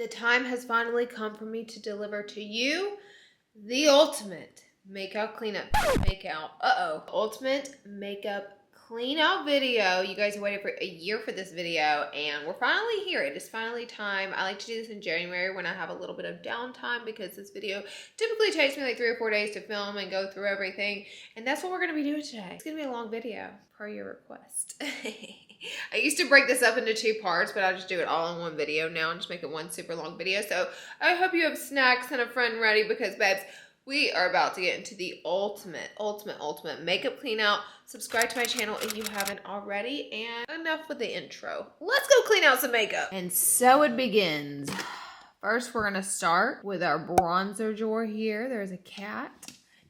The time has finally come for me to deliver to you the ultimate makeup cleanup, ultimate makeup clean-out video. You guys have waited for a year for this video, and we're finally here. It is finally time. I like to do this in January when I have a little bit of downtime, because this video typically takes me like 3 or 4 days to film and go through everything, and that's what we're going to be doing today. It's going to be a long video, per your request. I used to break this up into 2 parts, but I'll just do it all in one video now and just make it one super long video. So I hope you have snacks and a friend ready, because, babes, we are about to get into the ultimate makeup clean out. Subscribe to my channel if you haven't already, and enough with the intro. Let's go clean out some makeup. And so it begins. First, we're gonna start with our bronzer drawer here. There's a cat.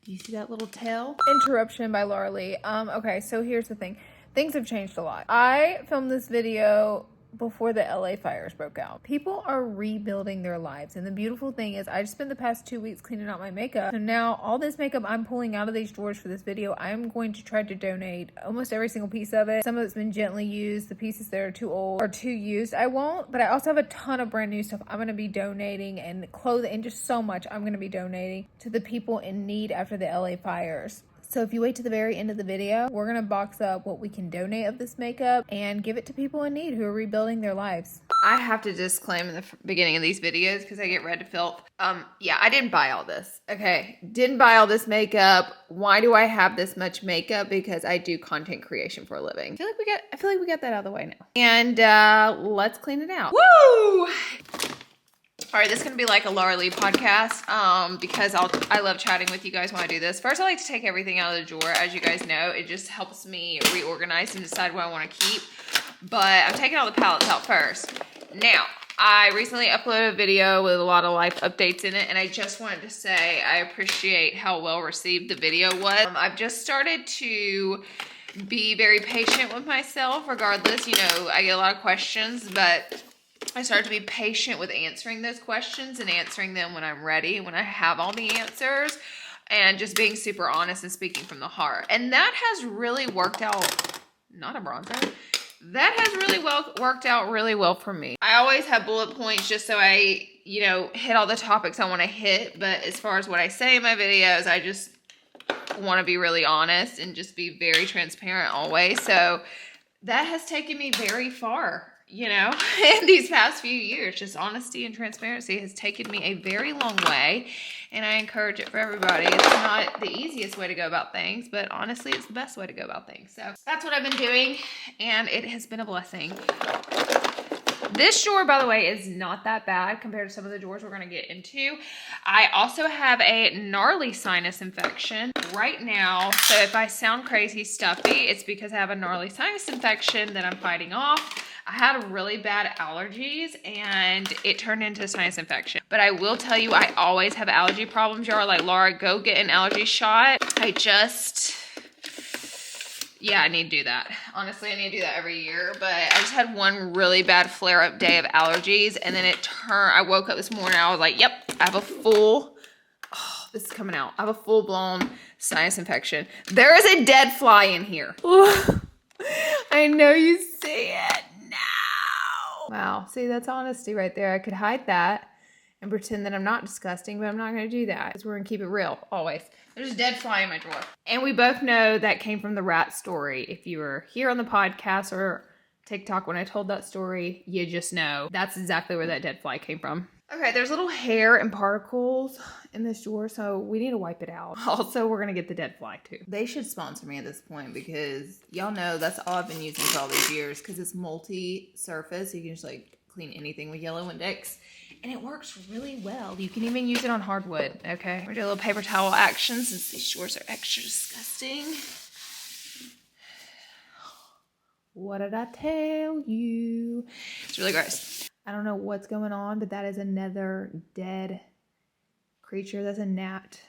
Do you see that little tail? Interruption by Larlarlee. Okay, so here's the thing. Things have changed a lot. I filmed this video before the LA fires broke out. People are rebuilding their lives, and the beautiful thing is I just spent the past 2 weeks cleaning out my makeup. So now all this makeup I'm pulling out of these drawers for this video, I'm going to try to donate almost every single piece of it. Some of it's been gently used. The pieces that are too old or too used, I won't. But I also have a ton of brand new stuff I'm going to be donating, and clothing, and just so much I'm going to be donating to the people in need after the LA fires. So if you wait to the very end of the video, we're going to box up what we can donate of this makeup and give it to people in need who are rebuilding their lives. I have to disclaim in the beginning of these videos, because I get red to filth. Yeah, I didn't buy all this. Okay, didn't buy all this makeup. Why do I have this much makeup? Because I do content creation for a living. I feel like we got that out of the way now. And let's clean it out. Woo! All right, this is going to be like a Larlarlee podcast, because I love chatting with you guys when I do this. First, I like to take everything out of the drawer. As you guys know, it just helps me reorganize and decide what I want to keep. But I'm taking all the palettes out first. Now, I recently uploaded a video with a lot of life updates in it, and I just wanted to say I appreciate how well received the video was. I've just started to be very patient with myself regardless. You know, I get a lot of questions, but I started to be patient with answering those questions and answering them when I'm ready, when I have all the answers, and just being super honest and speaking from the heart. And that has really worked out, not a bronzer, that has really worked out really well for me. I always have bullet points just so I, you know, hit all the topics I want to hit, but as far as what I say in my videos, I just want to be really honest and just be very transparent always. So that has taken me very far, you know, in these past few years. Just honesty and transparency has taken me a very long way, and I encourage it for everybody. It's not the easiest way to go about things, but honestly, it's the best way to go about things. So that's what I've been doing, and it has been a blessing. This drawer, by the way, is not that bad compared to some of the drawers we're going to get into. I also have a gnarly sinus infection right now. So if I sound crazy stuffy, it's because I have a gnarly sinus infection that I'm fighting off. I had really bad allergies, and it turned into a sinus infection. But I will tell you, I always have allergy problems. Y'all are like, Laura, go get an allergy shot. Yeah, I need to do that. Honestly, I need to do that every year. But I just had one really bad flare-up day of allergies, and then I woke up this morning, I was like, yep, I have a this is coming out. I have a full-blown sinus infection. There is a dead fly in here. I know you see it. Wow, see, that's honesty right there. I could hide that and pretend that I'm not disgusting, but I'm not going to do that, because we're going to keep it real, always. There's a dead fly in my drawer. And we both know that came from the rat story. If you were here on the podcast or TikTok when I told that story, you just know that's exactly where that dead fly came from. Okay, there's little hair and particles in this drawer, so we need to wipe it out. Also, we're going to get the dead fly, too. They should sponsor me at this point, because y'all know that's all I've been using for all these years, because it's multi-surface. You can just, like, clean anything with yellow Windex, and it works really well. You can even use it on hardwood, okay? We're going to do a little paper towel action since these drawers are extra disgusting. What did I tell you? It's really gross. I don't know what's going on, but that is another dead creature. That's a gnat.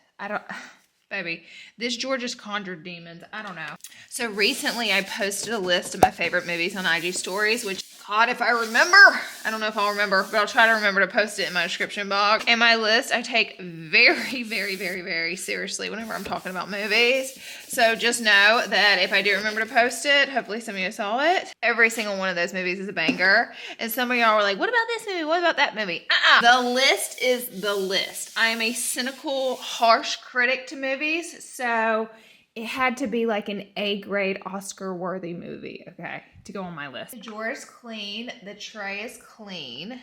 Baby, this drawer just conjured demons. I don't know. So recently I posted a list of my favorite movies on IG stories, which God, if I remember. I don't know if I'll remember, but I'll try to remember to post it in my description box. And my list, I take very, very, very, very seriously whenever I'm talking about movies. So just know that if I do remember to post it, hopefully some of you saw it. Every single one of those movies is a banger. And some of y'all were like, what about this movie? What about that movie? The list is the list. I am a cynical, harsh critic to movies. So it had to be like an A-grade Oscar-worthy movie, okay, to go on my list. The drawer is clean. The tray is clean.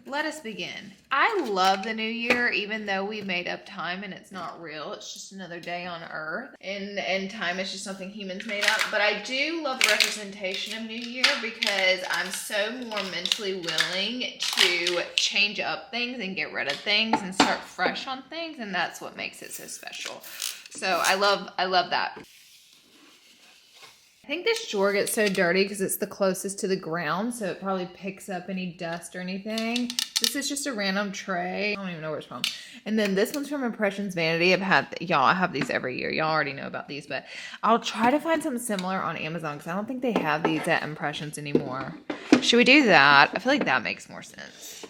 Let us begin. I love the new year, even though we made up time and it's not real. It's just another day on Earth. And time is just something humans made up. But I do love the representation of New Year because I'm so more mentally willing to change up things and get rid of things and start fresh on things. And that's what makes it so special. So I love that. I think this drawer gets so dirty because it's the closest to the ground, so it probably picks up any dust or anything. This is just a random tray. I don't even know where it's from. And then this one's from Impressions Vanity. I have these every year. Y'all already know about these, but I'll try to find something similar on Amazon because I don't think they have these at Impressions anymore. Should we do that? I feel like that makes more sense.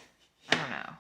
I don't know.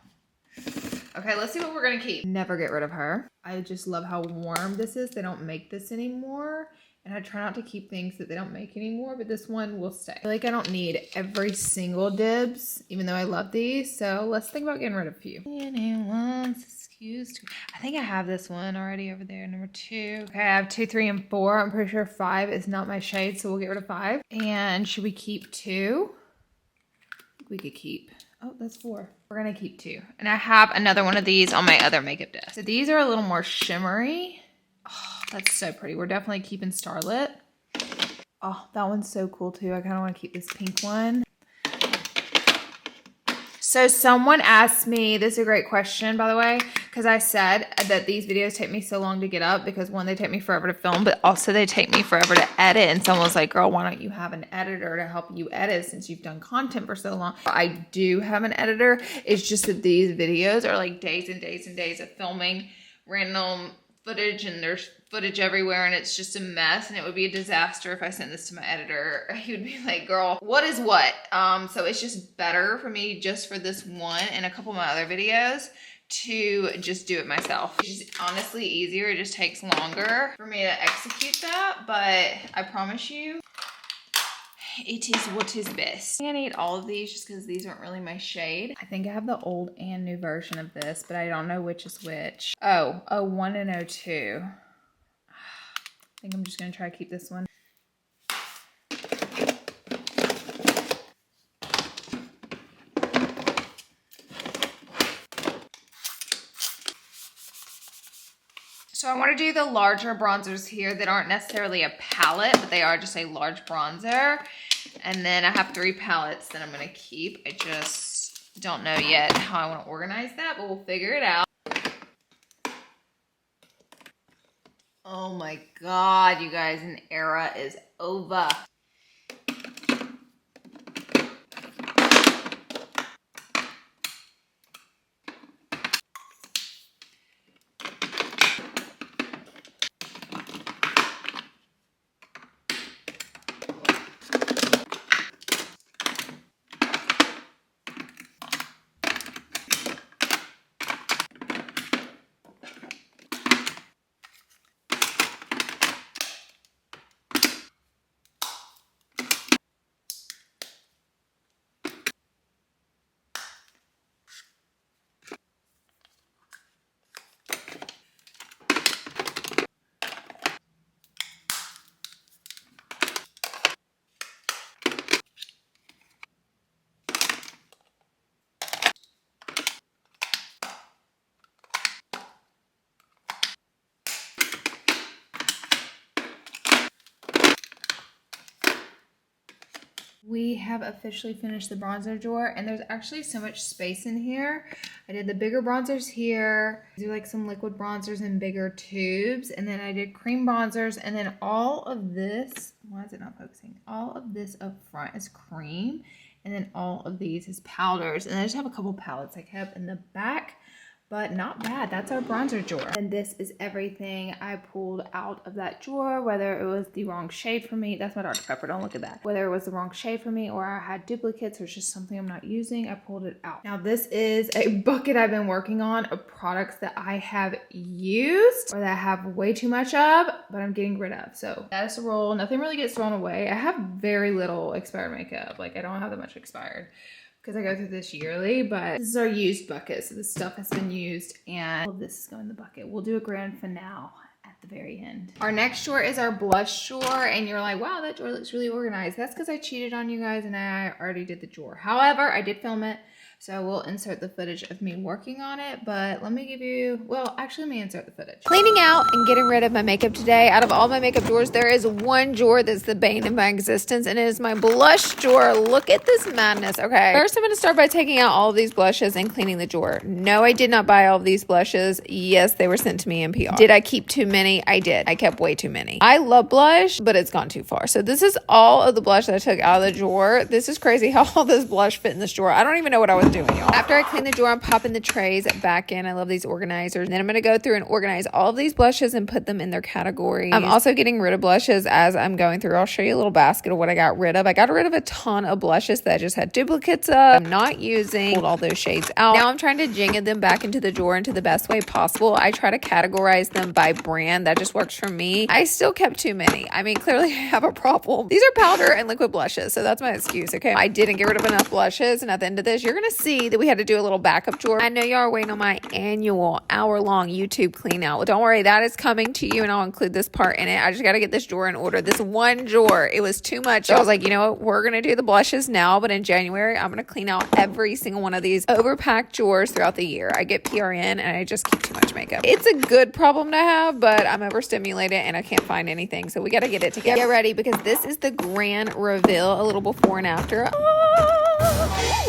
Okay, let's see what we're gonna keep. Never get rid of her. I just love how warm this is. They don't make this anymore. And I try not to keep things that they don't make anymore, but this one will stay. I feel like I don't need every single dibs, even though I love these. So let's think about getting rid of a few. Anyone's excuse. I think I have this one already over there, number 2. Okay, I have 2, 3, and 4. I'm pretty sure 5 is not my shade, so we'll get rid of 5. And should we keep 2? I think we could keep. Oh, that's 4. We're gonna keep 2. And I have another one of these on my other makeup desk. So these are a little more shimmery. Oh, that's so pretty. We're definitely keeping Starlit. Oh, that one's so cool too. I kind of want to keep this pink one. So someone asked me, this is a great question, by the way, because I said that these videos take me so long to get up because one, they take me forever to film, but also they take me forever to edit. And someone was like, girl, why don't you have an editor to help you edit since you've done content for so long? I do have an editor. It's just that these videos are like days and days and days of filming random footage, and there's footage everywhere, and it's just a mess, and it would be a disaster if I sent this to my editor. He would be like, girl, what is what? So it's just better for me just for this one and a couple of my other videos to just do it myself. It's just honestly easier. It just takes longer for me to execute that, but I promise you, it is what is best. I need all of these just because these aren't really my shade. I think I have the old and new version of this, but I don't know which is which. Oh, 01 and 02. I think I'm just gonna try to keep this one. So I want to do the larger bronzers here that aren't necessarily a palette, but they are just a large bronzer. And then I have 3 palettes that I'm going to keep. I just don't know yet how I want to organize that, but we'll figure it out. Oh my God, you guys, an era is over. We have officially finished the bronzer drawer, and there's actually so much space in here. I did the bigger bronzers here. These are like some liquid bronzers in bigger tubes, and then I did cream bronzers, and then all of this, why is it not focusing? All of this up front is cream, and then all of these is powders, and I just have a couple palettes I kept in the back. but not bad. That's our bronzer drawer. And this is everything I pulled out of that drawer, whether it was the wrong shade for me. That's my Dr. Pepper, don't look at that. Whether it was the wrong shade for me or I had duplicates or it's just something I'm not using, I pulled it out. Now this is a bucket I've been working on of products that I have used or that I have way too much of, but I'm getting rid of. So that is the rule. Nothing really gets thrown away. I have very little expired makeup. Like I don't have that much expired, because I go through this yearly, but this is our used bucket. So this stuff has been used and all of this is going in the bucket. We'll do a grand finale at the very end. Our next drawer is our blush drawer, and you're like, wow, that drawer looks really organized. That's because I cheated on you guys and I already did the drawer. However, I did film it, so we'll insert the footage of me working on it, but let me give you, well, actually let me insert the footage. Cleaning out and getting rid of my makeup today. Out of all my makeup drawers, there is one drawer that's the bane of my existence, and it is my blush drawer. Look at this madness. Okay, first I'm going to start by taking out all of these blushes and cleaning the drawer. No, I did not buy all of these blushes. Yes, they were sent to me in PR. Did I keep too many? I did. I kept way too many. I love blush, but it's gone too far. So this is all of the blush that I took out of the drawer. This is crazy how all this blush fit in this drawer. I don't even know what I was doing, y'all. After I clean the drawer, I'm popping the trays back in. I love these organizers. And then I'm going to go through and organize all of these blushes and put them in their categories. I'm also getting rid of blushes as I'm going through. I'll show you a little basket of what I got rid of. I got rid of a ton of blushes that I just had duplicates of. I'm not using. Pulled all those shades out. Now I'm trying to jingle them back into the drawer into the best way possible. I try to categorize them by brand. That just works for me. I still kept too many. I mean, clearly I have a problem. These are powder and liquid blushes, so that's my excuse, okay? I didn't get rid of enough blushes, and at the end of this, you're going to see that we had to do a little backup drawer. I know y'all are waiting on my annual hour-long YouTube clean out. Well, don't worry, that is coming to you, and I'll include this part in it. I just got to get this drawer in order. This one drawer, it was too much. So I was like, you know what? We're going to do the blushes now, but in January, I'm going to clean out every single one of these overpacked drawers throughout the year. I get PRN, and I just keep too much makeup. It's a good problem to have, but I'm overstimulated, and I can't find anything, so we got to get it together. Get ready, because this is the grand reveal, a little before and after.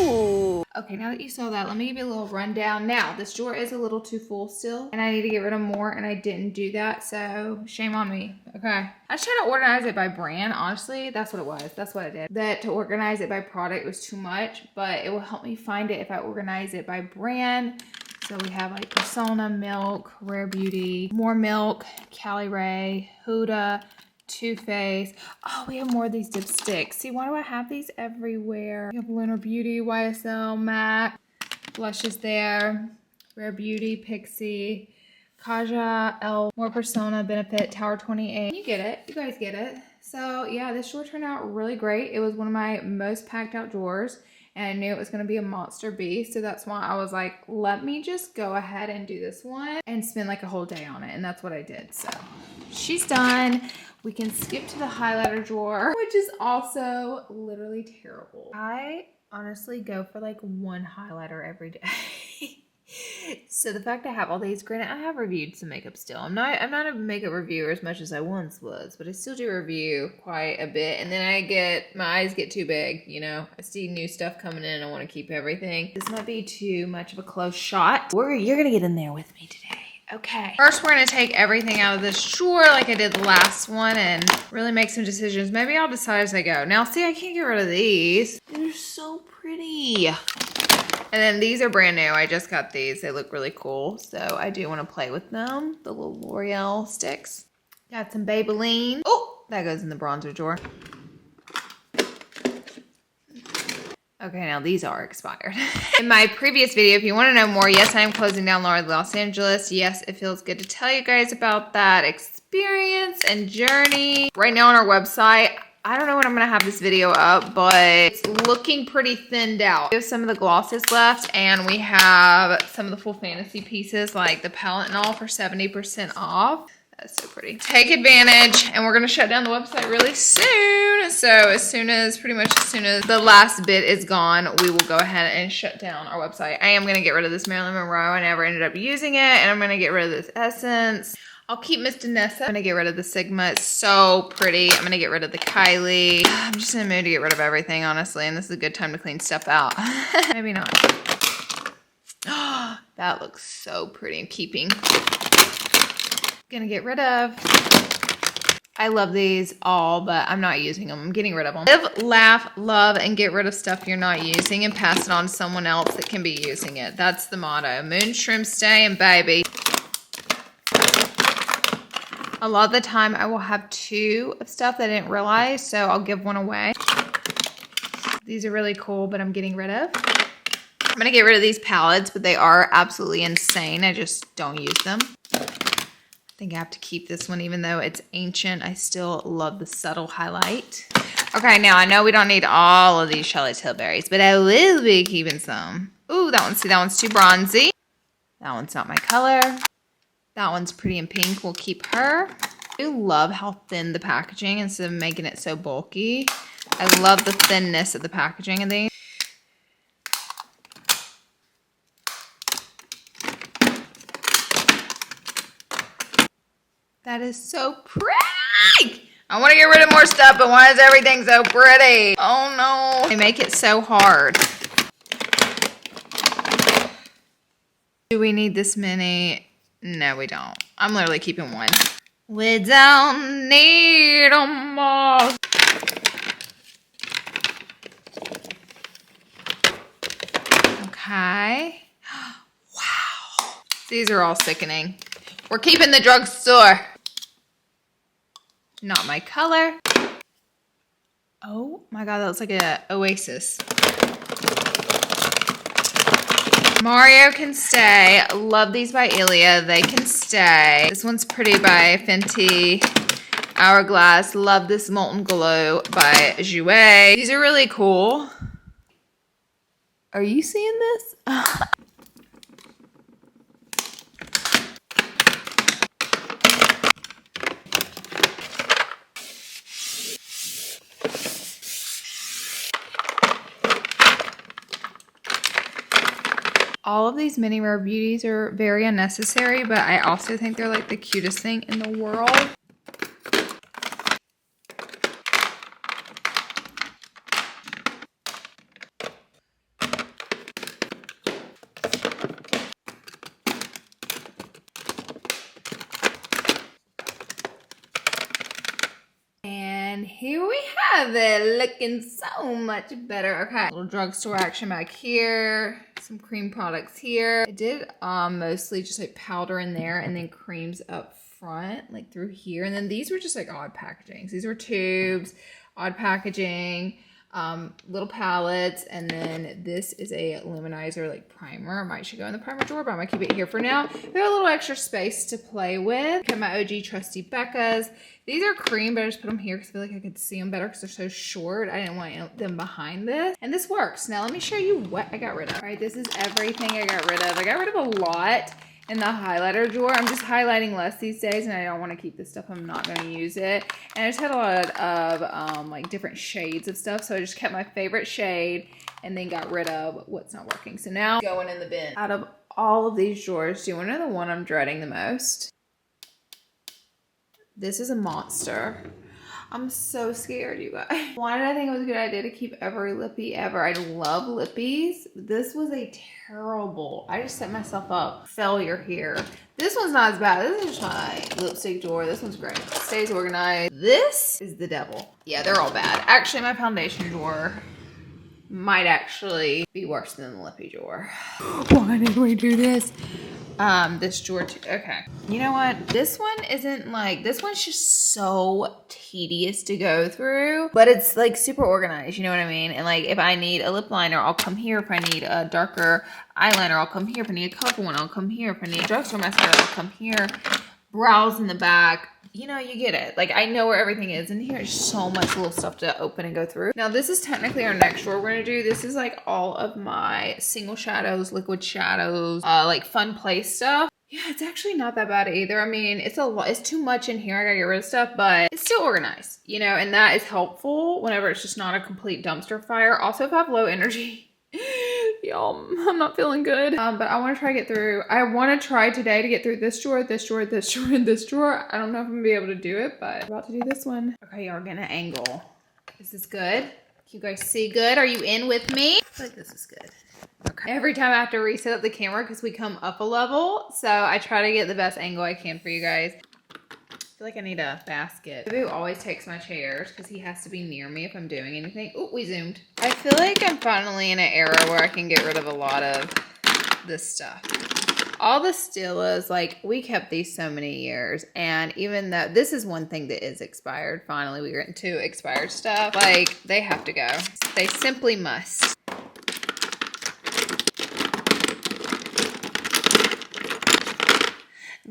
Ooh. Okay, now that you saw that, let me give you a little rundown. Now, this drawer is a little too full still, and I need to get rid of more, and I didn't do that, so shame on me. Okay. I was trying to organize it by brand, honestly. That's what it was. That's what I did. That to organize it by product was too much, but it will help me find it if I organize it by brand. So we have like Persona, Milk, Rare Beauty, More Milk, Cali Ray, Huda, Too Faced. Oh, we have more of these dipsticks. See, why do I have these everywhere? We have Lunar Beauty, YSL, MAC, blushes there, Rare Beauty, Pixie, Kaja, L, More Persona, Benefit, Tower 28. You get it. You guys get it. So yeah, this drawer turned out really great. It was one of my most packed out drawers, and I knew it was going to be a monster beast. So that's why I was like, let me just go ahead and do this one and spend like a whole day on it. And that's what I did. So she's done. We can skip to the highlighter drawer, which is also literally terrible. I honestly go for like one highlighter every day. So the fact I have all these, granted, I have reviewed some makeup still. I'm not a makeup reviewer as much as I once was, but I still do review quite a bit. And then my eyes get too big, you know. I see new stuff coming in and I want to keep everything. This might be too much of a close shot. You're gonna get in there with me today. Okay. First, we're gonna take everything out of this drawer like I did the last one and really make some decisions. Maybe I'll decide as I go. Now, see, I can't get rid of these. They're so pretty. And then these are brand new. I just got these. They look really cool. So I do want to play with them. The little L'Oreal sticks. Got some Maybelline. Oh, that goes in the bronzer drawer. Okay, now these are expired. In my previous video, if you want to know more, yes, I am closing down Larlarlee, Los Angeles. Yes, it feels good to tell you guys about that experience and journey. Right now on our website, I don't know when I'm going to have this video up, but it's looking pretty thinned out. We have some of the glosses left, and we have some of the full fantasy pieces, like the palette and all, for 70% off. That's so pretty. Take advantage, and we're going to shut down the website really soon. So as soon as the last bit is gone, we will go ahead and shut down our website. I am going to get rid of this Marilyn Monroe. I never ended up using it, and I'm going to get rid of this Essence. I'll keep Miss Danessa. I'm going to get rid of the Sigma. It's so pretty. I'm going to get rid of the Kylie. I'm just in the mood to get rid of everything, honestly, and this is a good time to clean stuff out. Maybe not. That looks so pretty. I'm keeping. Gonna get rid of. I love these all, but I'm not using them. I'm getting rid of them. Live, laugh, love, and get rid of stuff you're not using and pass it on to someone else that can be using it. That's the motto. Moon, shrimp, stay, and baby. A lot of the time I will have 2 of stuff that I didn't realize, so I'll give one away. These are really cool, but I'm getting rid of. I'm gonna get rid of these palettes, but they are absolutely insane. I just don't use them. I think I have to keep this one, even though it's ancient. I still love the subtle highlight. Okay, now I know we don't need all of these Shelley Tilbury's, but I will be keeping some. Ooh, that one, see, that one's too bronzy. That one's not my color. That one's pretty and pink. We'll keep her. I love how thin the packaging instead of making it so bulky. I love the thinness of the packaging of these. That is so pretty. I want to get rid of more stuff, but why is everything so pretty? Oh no. They make it so hard. Do we need this many? No, we don't. I'm literally keeping one. We don't need them all. Okay. Wow. These are all sickening. We're keeping the drugstore. Not my color. Oh my God, that looks like a oasis. Mario can stay. Love these by Ilia. They can stay. This one's pretty by Fenty. Hourglass. Love this Molten Glow by Jouer. These are really cool. Are you seeing this? All of these mini rare beauties are very unnecessary, but I also think they're like the cutest thing in the world. And here we have it, looking so much better. Okay, little drugstore action back here. Some cream products here. I did mostly just like powder in there and then creams up front, like through here. And then these were just like odd packagings. These were tubes, odd packaging, little palettes, and then this is a luminizer like primer. I might should go in the primer drawer, but I'm gonna keep it here for now. We have a little extra space to play with. Got my OG trusty Becca's. These are cream, but I just put them here because I feel like I could see them better because they're so short. I didn't want them behind this. And this works. Now let me show you what I got rid of. All right, this is everything I got rid of. I got rid of a lot in the highlighter drawer. I'm just highlighting less these days and I don't want to keep this stuff. I'm not going to use it. And I just had a lot of like different shades of stuff. So I just kept my favorite shade and then got rid of what's not working. So now going in the bin. Out of all of these drawers, do you want to know the one I'm dreading the most? This is a monster. I'm so scared, you guys. Why did I think it was a good idea to keep every lippy ever? I love lippies. This was a terrible, I just set myself up. Failure here. This one's not as bad. This is my lipstick drawer. This one's great. Stays organized. This is the devil. Yeah, they're all bad. Actually, my foundation drawer might actually be worse than the lippy drawer. Why did we do this? This drawer too. Okay. You know what? This one isn't like, this one's just so tedious to go through, but it's like super organized. You know what I mean? And like, if I need a lip liner, I'll come here. If I need a darker eyeliner, I'll come here. If I need a colorful one, I'll come here. If I need a drugstore mascara, I'll come here. Brows in the back. You know, you get it. Like, I know where everything is in here. There's so much little stuff to open and go through. Now, this is technically our next drawer we're gonna do. This is like all of my single shadows, liquid shadows, like fun play stuff. Yeah, it's actually not that bad either. I mean, it's a lot. It's too much in here. I gotta get rid of stuff, but it's still organized, you know, and that is helpful whenever it's just not a complete dumpster fire. Also, if I have low energy, y'all, I'm not feeling good. But I want to try to get through. I want to try today to get through this drawer, this drawer, this drawer, and this drawer. I don't know if I'm gonna be able to do it, but I'm about to do this one. Okay, y'all, getting an angle. Is this good? Can you guys see good? Are you in with me? I feel like this is good. Okay. Every time I have to reset up the camera because we come up a level, so I try to get the best angle I can for you guys. feel like I need a basket. Boo always takes my chairs because he has to be near me if I'm doing anything. Oh, we zoomed. I feel like I'm finally in an era where I can get rid of a lot of this stuff. All the Stillas, like, we kept these so many years, and even though this is one thing that is expired, finally we were into expired stuff, like, they have to go. They simply must.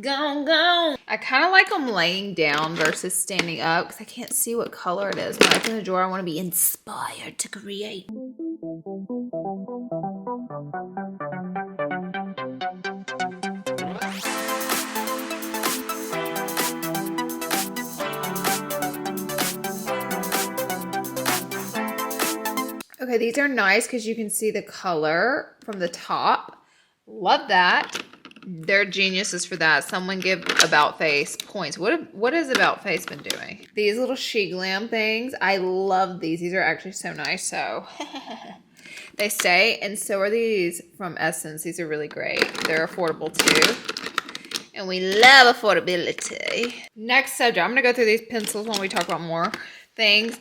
Gone, gone. I kind of like them laying down versus standing up because I can't see what color it is. When I open the drawer, I want to be inspired to create. Okay, these are nice because you can see the color from the top. Love that. They're geniuses for that. Someone give About Face points. What has About Face been doing? These little She Glam things. I love these. These are actually so nice. So they stay. And so are these from Essence. These are really great. They're affordable too. And we love affordability. Next subject. I'm going to go through these pencils when we talk about more things.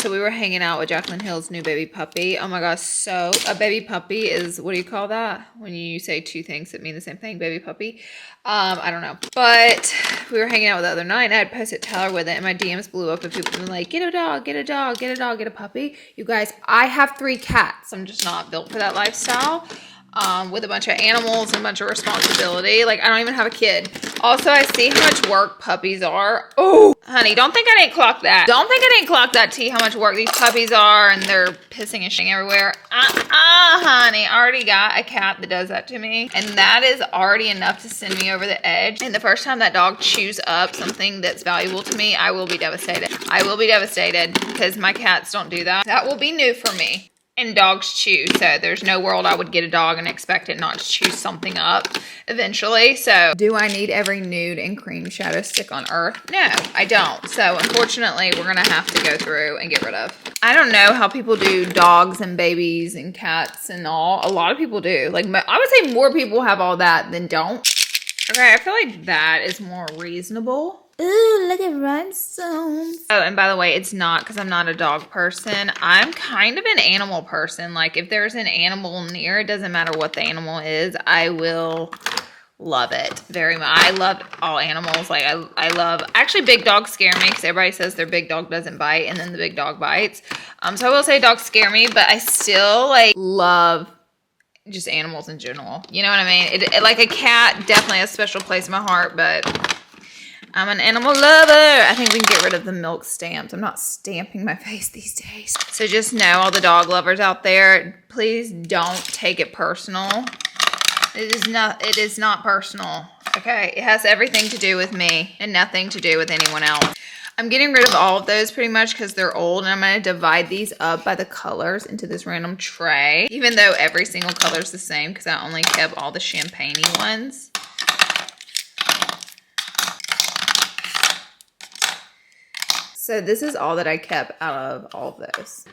So we were hanging out with Jaclyn Hill's new baby puppy. Oh my gosh, so a baby puppy is, what do you call that? When you say two things that mean the same thing, baby puppy. I don't know. But we were hanging out with the other night and I had posted Tyler with it and my DMs blew up and people were like, get a dog, get a dog, get a dog, get a puppy. You guys, I have 3 cats. I'm just not built for that lifestyle. With a bunch of animals and a bunch of responsibility. Like, I don't even have a kid. Also, I see how much work puppies are. Oh, honey, don't think I didn't clock that. Don't think I didn't clock that, T, how much work these puppies are, and they're pissing and shitting everywhere. Honey, I already got a cat that does that to me, and that is already enough to send me over the edge. And the first time that dog chews up something that's valuable to me, I will be devastated. I will be devastated because my cats don't do that. That will be new for me. And dogs chew, so there's no world I would get a dog and expect it not to chew something up eventually. So do I need every nude and cream shadow stick on earth? No, I don't. So unfortunately, we're gonna have to go through and get rid of. I don't know how people do dogs and babies and cats and all. A lot of people do. Like, I would say more people have all that than don't. Okay, I feel like that is more reasonable. Ooh, look at rhinestones. Oh, and by the way, it's not because I'm not a dog person. I'm kind of an animal person. Like, if there's an animal near, it doesn't matter what the animal is, I will love it very much. I love all animals. Like, I love, actually, big dogs scare me because everybody says their big dog doesn't bite and then the big dog bites. So I will say dogs scare me, but I still, like, love just animals in general. You know what I mean? It like a cat definitely has a special place in my heart, but I'm an animal lover. I think we can get rid of the milk stamps. I'm not stamping my face these days. So just know, all the dog lovers out there, please don't take it personal. It is not personal. Okay? It has everything to do with me and nothing to do with anyone else. I'm getting rid of all of those pretty much because they're old, and I'm going to divide these up by the colors into this random tray, even though every single color is the same because I only kept all the champagne-y ones. So this is all that I kept out of all of those.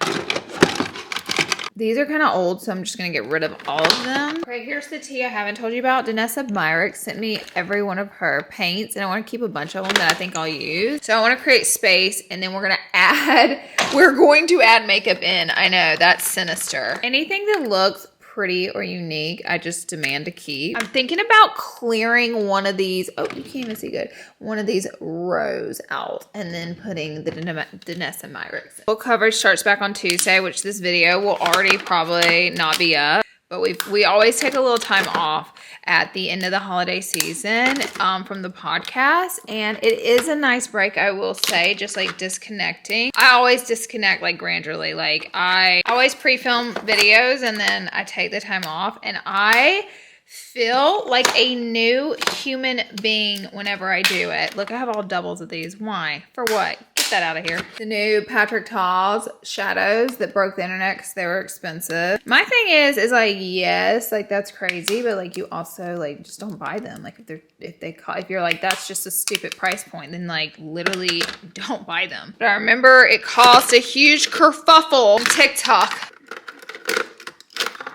These are kind of old, so I'm just going to get rid of all of them. Okay, here's the tea I haven't told you about. Danessa Myrick sent me every one of her paints, and I want to keep a bunch of them that I think I'll use. So I want to create space, and then we're going to add makeup in. I know, that's sinister. Anything that looks pretty or unique, I just demand to keep. I'm thinking about clearing one of these, oh, you can't even see good, one of these rows out and then putting the Danessa Myrick. Book coverage starts back on Tuesday, which this video will already probably not be up. But we always take a little time off at the end of the holiday season from the podcast. And it is a nice break, I will say, just like disconnecting. I always disconnect like grandly. Like, I always pre-film videos and then I take the time off. And I feel like a new human being whenever I do it. Look, I have all doubles of these. Why? For what? Get that out of here. The new Patrick Ta's shadows that broke the internet because they were expensive. My thing is like, yes, like that's crazy, but like you also like just don't buy them. Like if you're like, that's just a stupid price point, then like literally don't buy them. But I remember it cost a huge kerfuffle on TikTok.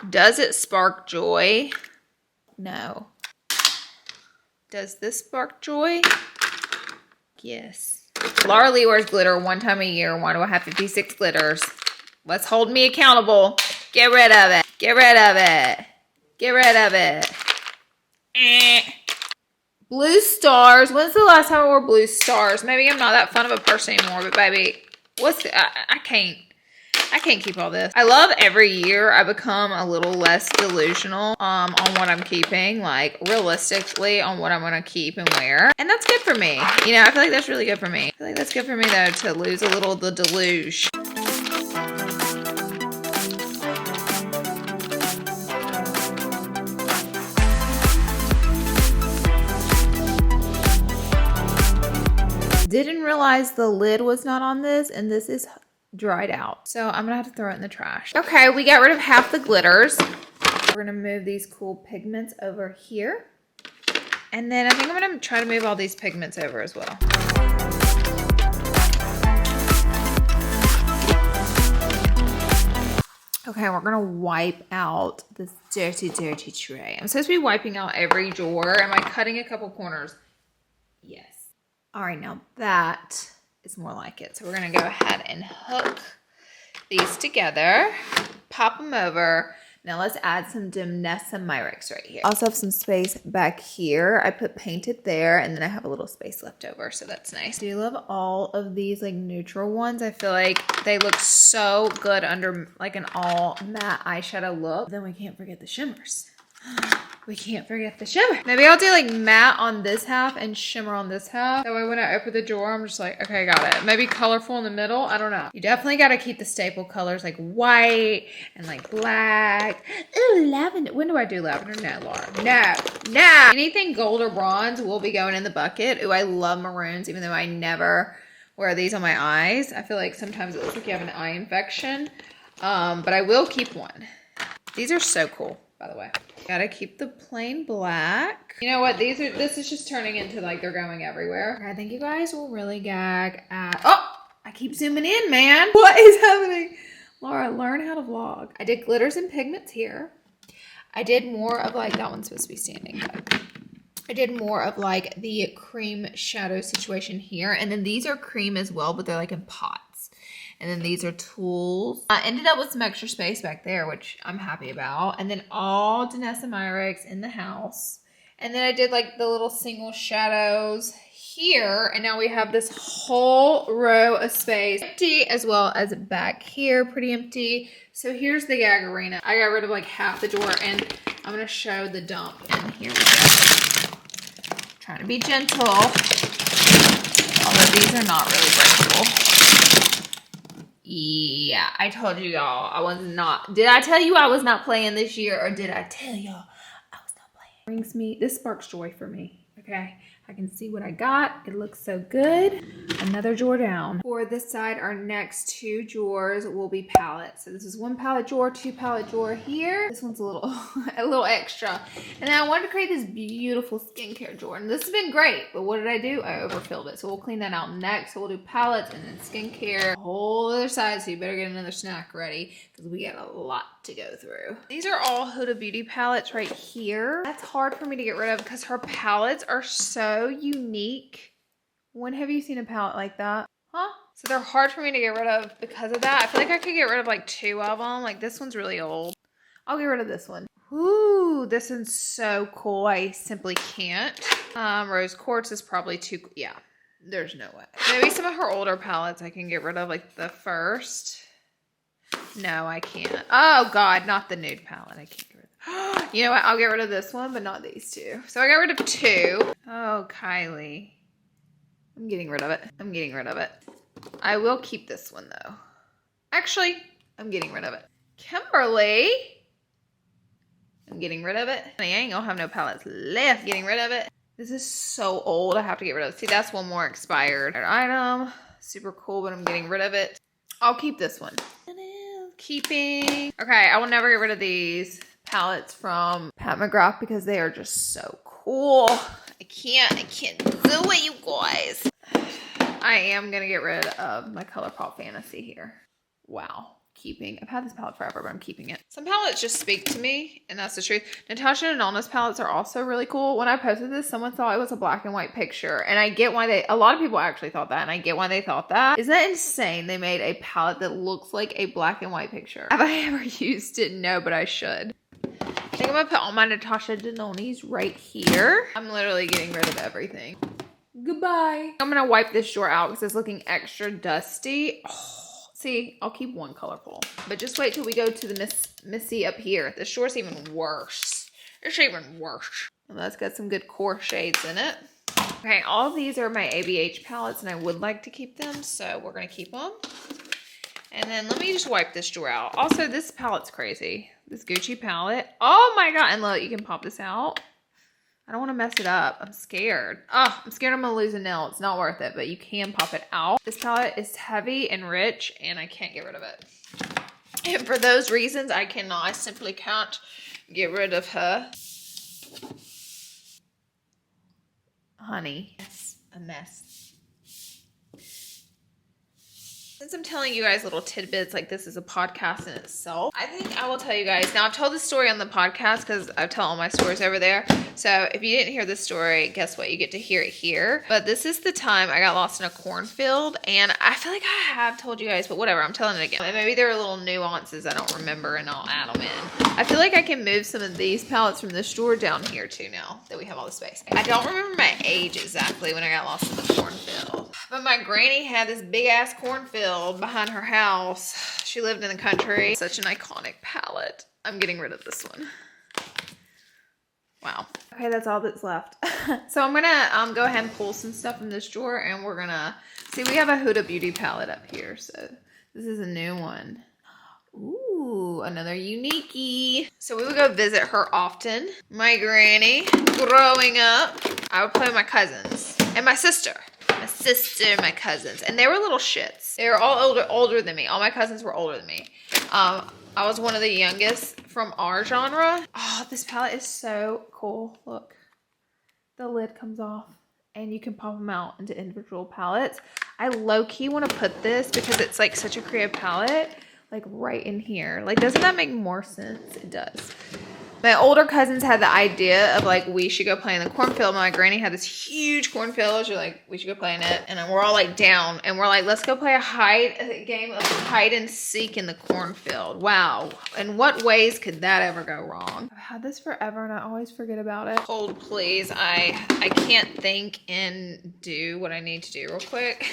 Does it spark joy? No. Does this spark joy? Yes. Larlarlee wears glitter one time a year. Why do I have 56 glitters? Let's hold me accountable. Get rid of it. Get rid of it. Get rid of it. Blue stars. When's the last time I wore blue stars? Maybe I'm not that fun of a person anymore, but baby, I can't keep all this. I love every year I become a little less delusional on what I'm keeping, like realistically on what I'm gonna keep and wear. And that's good for me. You know, I feel like that's really good for me. I feel like that's good for me though, to lose a little of the deluge. Didn't realize the lid was not on this, and this is dried out. So I'm gonna have to throw it in the trash. Okay, we got rid of half the glitters. We're gonna move these cool pigments over here. And then I think I'm gonna try to move all these pigments over as well. Okay, we're gonna wipe out this dirty, dirty tray. I'm supposed to be wiping out every drawer. Am I cutting a couple corners? Yes. All right, now that is more like it. So we're gonna go ahead and hook these together, pop them over. Now let's add some Myrex right here. Also have some space back here. I put painted there, and then I have a little space left over, so that's nice. I do love all of these like neutral ones. I feel like they look so good under like an all matte eyeshadow look. Then we can't forget the shimmers. We can't forget the shimmer. Maybe I'll do like matte on this half and shimmer on this half. That way when I open the drawer, I'm just like, okay, got it. Maybe colorful in the middle. I don't know. You definitely got to keep the staple colors like white and like black. Ooh, lavender. When do I do lavender? No, Laura. No. Anything gold or bronze will be going in the bucket. Ooh, I love maroons, even though I never wear these on my eyes. I feel like sometimes it looks like you have an eye infection. But I will keep one. These are so cool, by the way. Gotta keep the plain black. You know what? This is just turning into like they're going everywhere. I think you guys will really gag at, oh, I keep zooming in, man. What is happening? Laura, learn how to vlog. I did glitters and pigments here. I did more of like, that one's supposed to be standing, but I did more of like the cream shadow situation here. And then these are cream as well, but they're like in pots. And then these are tools. I ended up with some extra space back there, which I'm happy about. And then all Myrex in the house. And then I did like the little single shadows here. And now we have this whole row of space empty, as well as back here, pretty empty. So here's the gag arena. I got rid of like half the drawer, and I'm gonna show the dump. And here we go. Trying to be gentle, although these are not really breakable. Yeah, I told you y'all I was not. Did I tell you I was not playing this year, or did I tell y'all I was not playing? This sparks joy for me, okay? I can see what I got. It looks so good. Another drawer down. For this side, our next two drawers will be palettes. So this is one palette drawer, two palette drawer here. This one's a little extra. And then I wanted to create this beautiful skincare drawer. And this has been great, but what did I do? I overfilled it. So we'll clean that out next. So we'll do palettes and then skincare. Whole other side, so you better get another snack ready because we got a lot to go through. These are all Huda Beauty palettes right here. That's hard for me to get rid of because her palettes are so unique. When have you seen a palette like that? Huh? So they're hard for me to get rid of because of that. I feel like I could get rid of like two of them. Like this one's really old. I'll get rid of this one. Ooh, this one's so cool. I simply can't. Rose Quartz is probably too, yeah, there's no way. Maybe some of her older palettes I can get rid of, like the first. No, I can't. Oh God, not the nude palette. I can't get rid of. You know what? I'll get rid of this one, but not these two. So I got rid of two. Oh, Kylie. I'm getting rid of it. I'm getting rid of it. I will keep this one though. Actually, I'm getting rid of it. Kimberly. I'm getting rid of it. I ain't gonna have no palettes left. Getting rid of it. This is so old. I have to get rid of it. See, that's one more expired item. Super cool, but I'm getting rid of it. I'll keep this one. Keeping. Okay, I will never get rid of these palettes from Pat McGrath because they are just so cool. I can't do it, you guys. I am gonna get rid of my ColourPop Fantasy here. Wow. keeping. I've had this palette forever, but I'm keeping it. Some palettes just speak to me, and that's the truth. Natasha and Nona's palettes are also really cool. When I posted this, someone thought it was a black and white picture, and I get why a lot of people actually thought that, and I get why they thought that. Isn't that insane? They made a palette that looks like a black and white picture. Have I ever used it? No, but I should. I think I'm gonna put all my Natasha Denonis right here. I'm literally getting rid of everything. Goodbye. I'm gonna wipe this drawer out because it's looking extra dusty. Oh. See, I'll keep one colorful. But just wait till we go to the Missy up here. The shore's even worse. It's even worse. Well, that's got some good core shades in it. Okay, all of these are my ABH palettes, and I would like to keep them, so we're going to keep them. And then let me just wipe this drawer out. Also, this palette's crazy. This Gucci palette. Oh my god, and look, you can pop this out. I don't want to mess it up. I'm scared. Oh, I'm scared I'm going to lose a nail. It's not worth it, but you can pop it out. This palette is heavy and rich, and I can't get rid of it. And for those reasons, I simply can't get rid of her. Honey, it's a mess. Since I'm telling you guys little tidbits, like this is a podcast in itself, I think I will tell you guys. Now, I've told this story on the podcast because I tell all my stories over there. So if you didn't hear this story, guess what? You get to hear it here. But this is the time I got lost in a cornfield. And I feel like I have told you guys, but whatever, I'm telling it again. And maybe there are little nuances I don't remember, and I'll add them in. I feel like I can move some of these palettes from this drawer down here too now that we have all the space. I don't remember my age exactly when I got lost in the cornfield. But my granny had this big ass cornfield behind her house. She lived in the country. Such an iconic palette. I'm getting rid of this one. Wow. Okay, that's all that's left. So I'm gonna go ahead and pull some stuff from this drawer, and we're gonna see. We have a Huda Beauty palette up here, so this is a new one. Ooh, another uniquey. So we would go visit her often. My granny, growing up, I would play with my cousins and my sister. My cousins, and they were little shits. They were all older than me. All my cousins were older than me. I was one of the youngest from our genre. Oh, this palette is so cool. Look, the lid comes off, and you can pop them out into individual palettes. I low-key want to put this because it's like such a creative palette, like right in here. Like, doesn't that make more sense? It does. My older cousins had the idea of like, we should go play in the cornfield. My granny had this huge cornfield. She's like, we should go play in it. And then we're all like down, and we're like, let's go play a game of hide and seek in the cornfield. Wow. In what ways could that ever go wrong? I've had this forever and I always forget about it. Hold please. I can't think and do what I need to do real quick.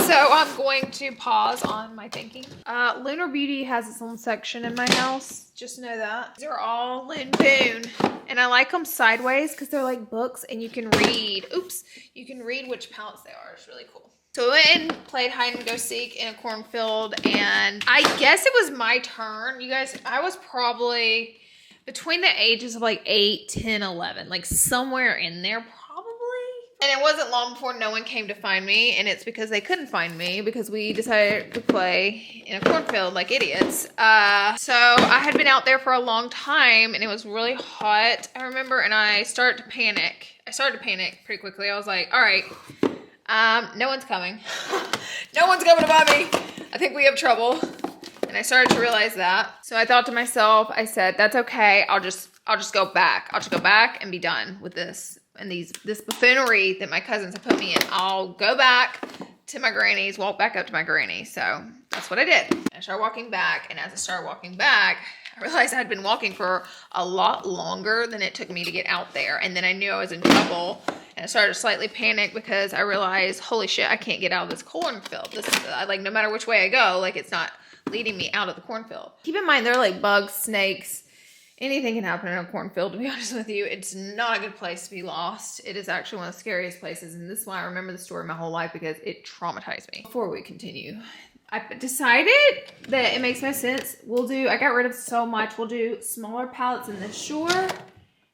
So I'm going to pause on my thinking. Lunar Beauty has its own section in my house. Just know that. These are all Lune Boon. And I like them sideways because they're like books and you can read. Oops. You can read which palettes they are. It's really cool. So we went and played hide and go seek in a cornfield. And I guess it was my turn. You guys, I was probably between the ages of like 8, 10, 11. Like somewhere in there probably. And it wasn't long before no one came to find me, and it's because they couldn't find me because we decided to play in a cornfield like idiots. So I had been out there for a long time, and it was really hot, I remember, and I started to panic. I started to panic pretty quickly. I was like, all right, no one's coming. No one's coming to find me. I think we have trouble. And I started to realize that. So I thought to myself, I said, that's okay. I'll just go back. I'll just go back and be done with this. And this buffoonery that my cousins have put me in. I'll go back to my granny's, walk back up to my granny. So that's what I did. I started walking back, and as I started walking back, I realized I had been walking for a lot longer than it took me to get out there. And then I knew I was in trouble, and I started to slightly panic because I realized, holy shit, I can't get out of this cornfield. This is like, no matter which way I go, like it's not leading me out of the cornfield. Keep in mind, there are like bugs, snakes, anything can happen in a cornfield, to be honest with you. It's not a good place to be lost. It is actually one of the scariest places, and this is why I remember the story my whole life, because it traumatized me. Before we continue, I decided that it makes no sense. I got rid of so much. We'll do smaller palettes in this drawer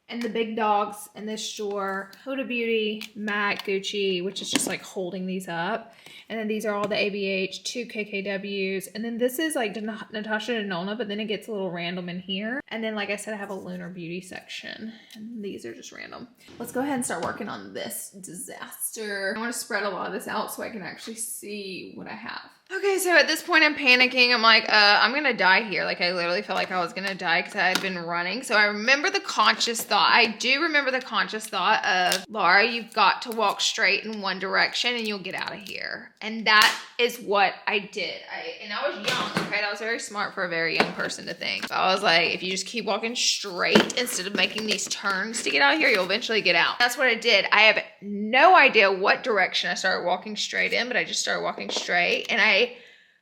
and the big dogs in this drawer. Huda Beauty, MAC, Gucci, which is just like holding these up. And then these are all the ABH, 2 KKWs. And then this is like Natasha and Nona, but then it gets a little random in here. And then, like I said, I have a Lunar Beauty section. And these are just random. Let's go ahead and start working on this disaster. I want to spread a lot of this out so I can actually see what I have. Okay, so at this point I'm panicking. I'm like, I'm gonna die here. Like, I literally felt like I was gonna die because I had been running. So I remember the conscious thought. I do remember the conscious thought of, Laura, you've got to walk straight in one direction and you'll get out of here. And that is what I did. And I was young, okay? I was very smart for a very young person to think. So I was like, if you just keep walking straight instead of making these turns to get out of here, you'll eventually get out. That's what I did. I have no idea what direction I started walking straight in, but I just started walking straight. And I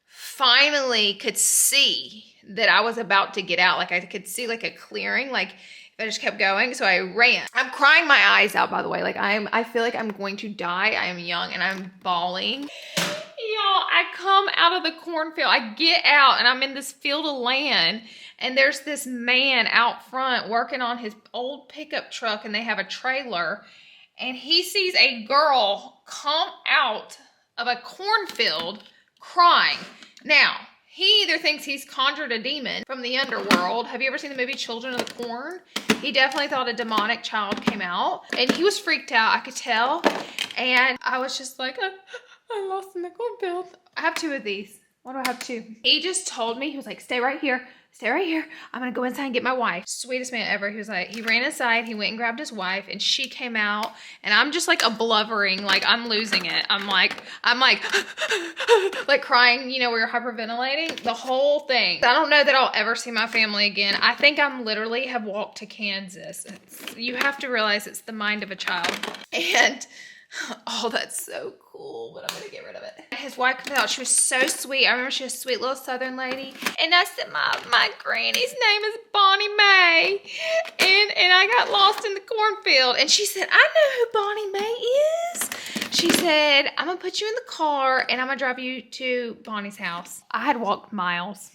finally could see that I was about to get out. Like, I could see like a clearing, like if I just kept going. So I ran. I'm crying my eyes out, by the way. Like, I feel like I'm going to die. I am young and I'm bawling. Y'all, I come out of the cornfield. I get out and I'm in this field of land, and there's this man out front working on his old pickup truck, and they have a trailer, and he sees a girl come out of a cornfield crying. Now, he either thinks he's conjured a demon from the underworld. Have you ever seen the movie Children of the Corn? He definitely thought a demonic child came out, and he was freaked out, I could tell. And I was just like, I lost in the cornfield. I have 2 of these. Why do I have 2? He just told me, he was like, stay right here. Stay right here. I'm gonna go inside and get my wife. Sweetest man ever. He was like, he ran inside, he went and grabbed his wife, and she came out, and I'm just like a blubbering, like I'm losing it. I'm like, like crying, you know, where you're hyperventilating, the whole thing. I don't know that I'll ever see my family again. I think I'm literally have walked to Kansas. You have to realize it's the mind of a child. And oh, that's so cool, but I'm gonna get rid of it. His wife comes out. She was so sweet. I remember she was a sweet little Southern lady. And I said, my granny's name is Bonnie Mae. And I got lost in the cornfield. And she said, I know who Bonnie Mae is. She said, I'm gonna put you in the car and I'm gonna drive you to Bonnie's house. I had walked miles.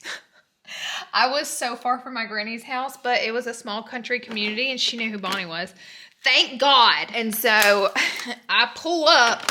I was so far from my granny's house, but it was a small country community and she knew who Bonnie was. Thank God. And so I pull up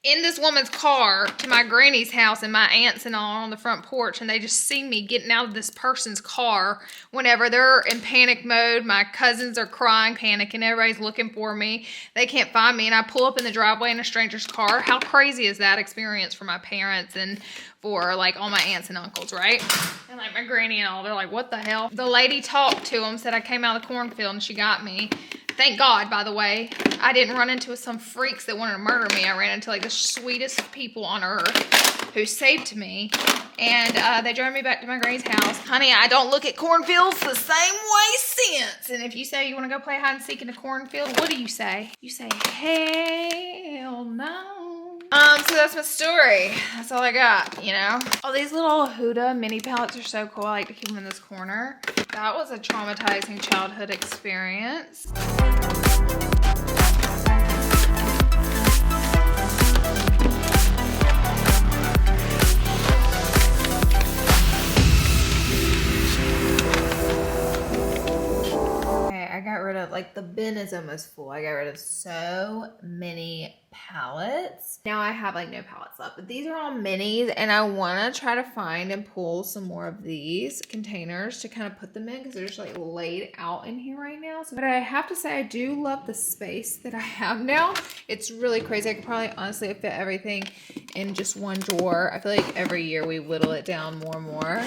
in this woman's car to my granny's house, and my aunts and all on the front porch, and they just see me getting out of this person's car whenever they're in panic mode. My cousins are crying, panicking, everybody's looking for me. They can't find me, and I pull up in the driveway in a stranger's car. How crazy is that experience for my parents and for like all my aunts and uncles, right? And like my granny and all, they're like, what the hell? The lady talked to them, said I came out of the cornfield and she got me. Thank God, by the way, I didn't run into some freaks that wanted to murder me. I ran into like the sweetest people on earth who saved me. And they drove me back to my granny's house. Honey, I don't look at cornfields the same way since. And if you say you want to go play hide and seek in a cornfield, what do you say? You say, hell no. So that's my story. That's all I got, you know? Oh, these little Huda mini palettes are so cool. I like to keep them in this corner. That was a traumatizing childhood experience. I got rid of, like, the bin is almost full. I got rid of so many palettes. Now I have like no palettes left, but these are all minis, and I want to try to find and pull some more of these containers to kind of put them in because they're just like laid out in here right now. So, but I have to say I do love the space that I have now. It's really crazy. I could probably honestly fit everything in just one drawer. I feel like every year we whittle it down more and more.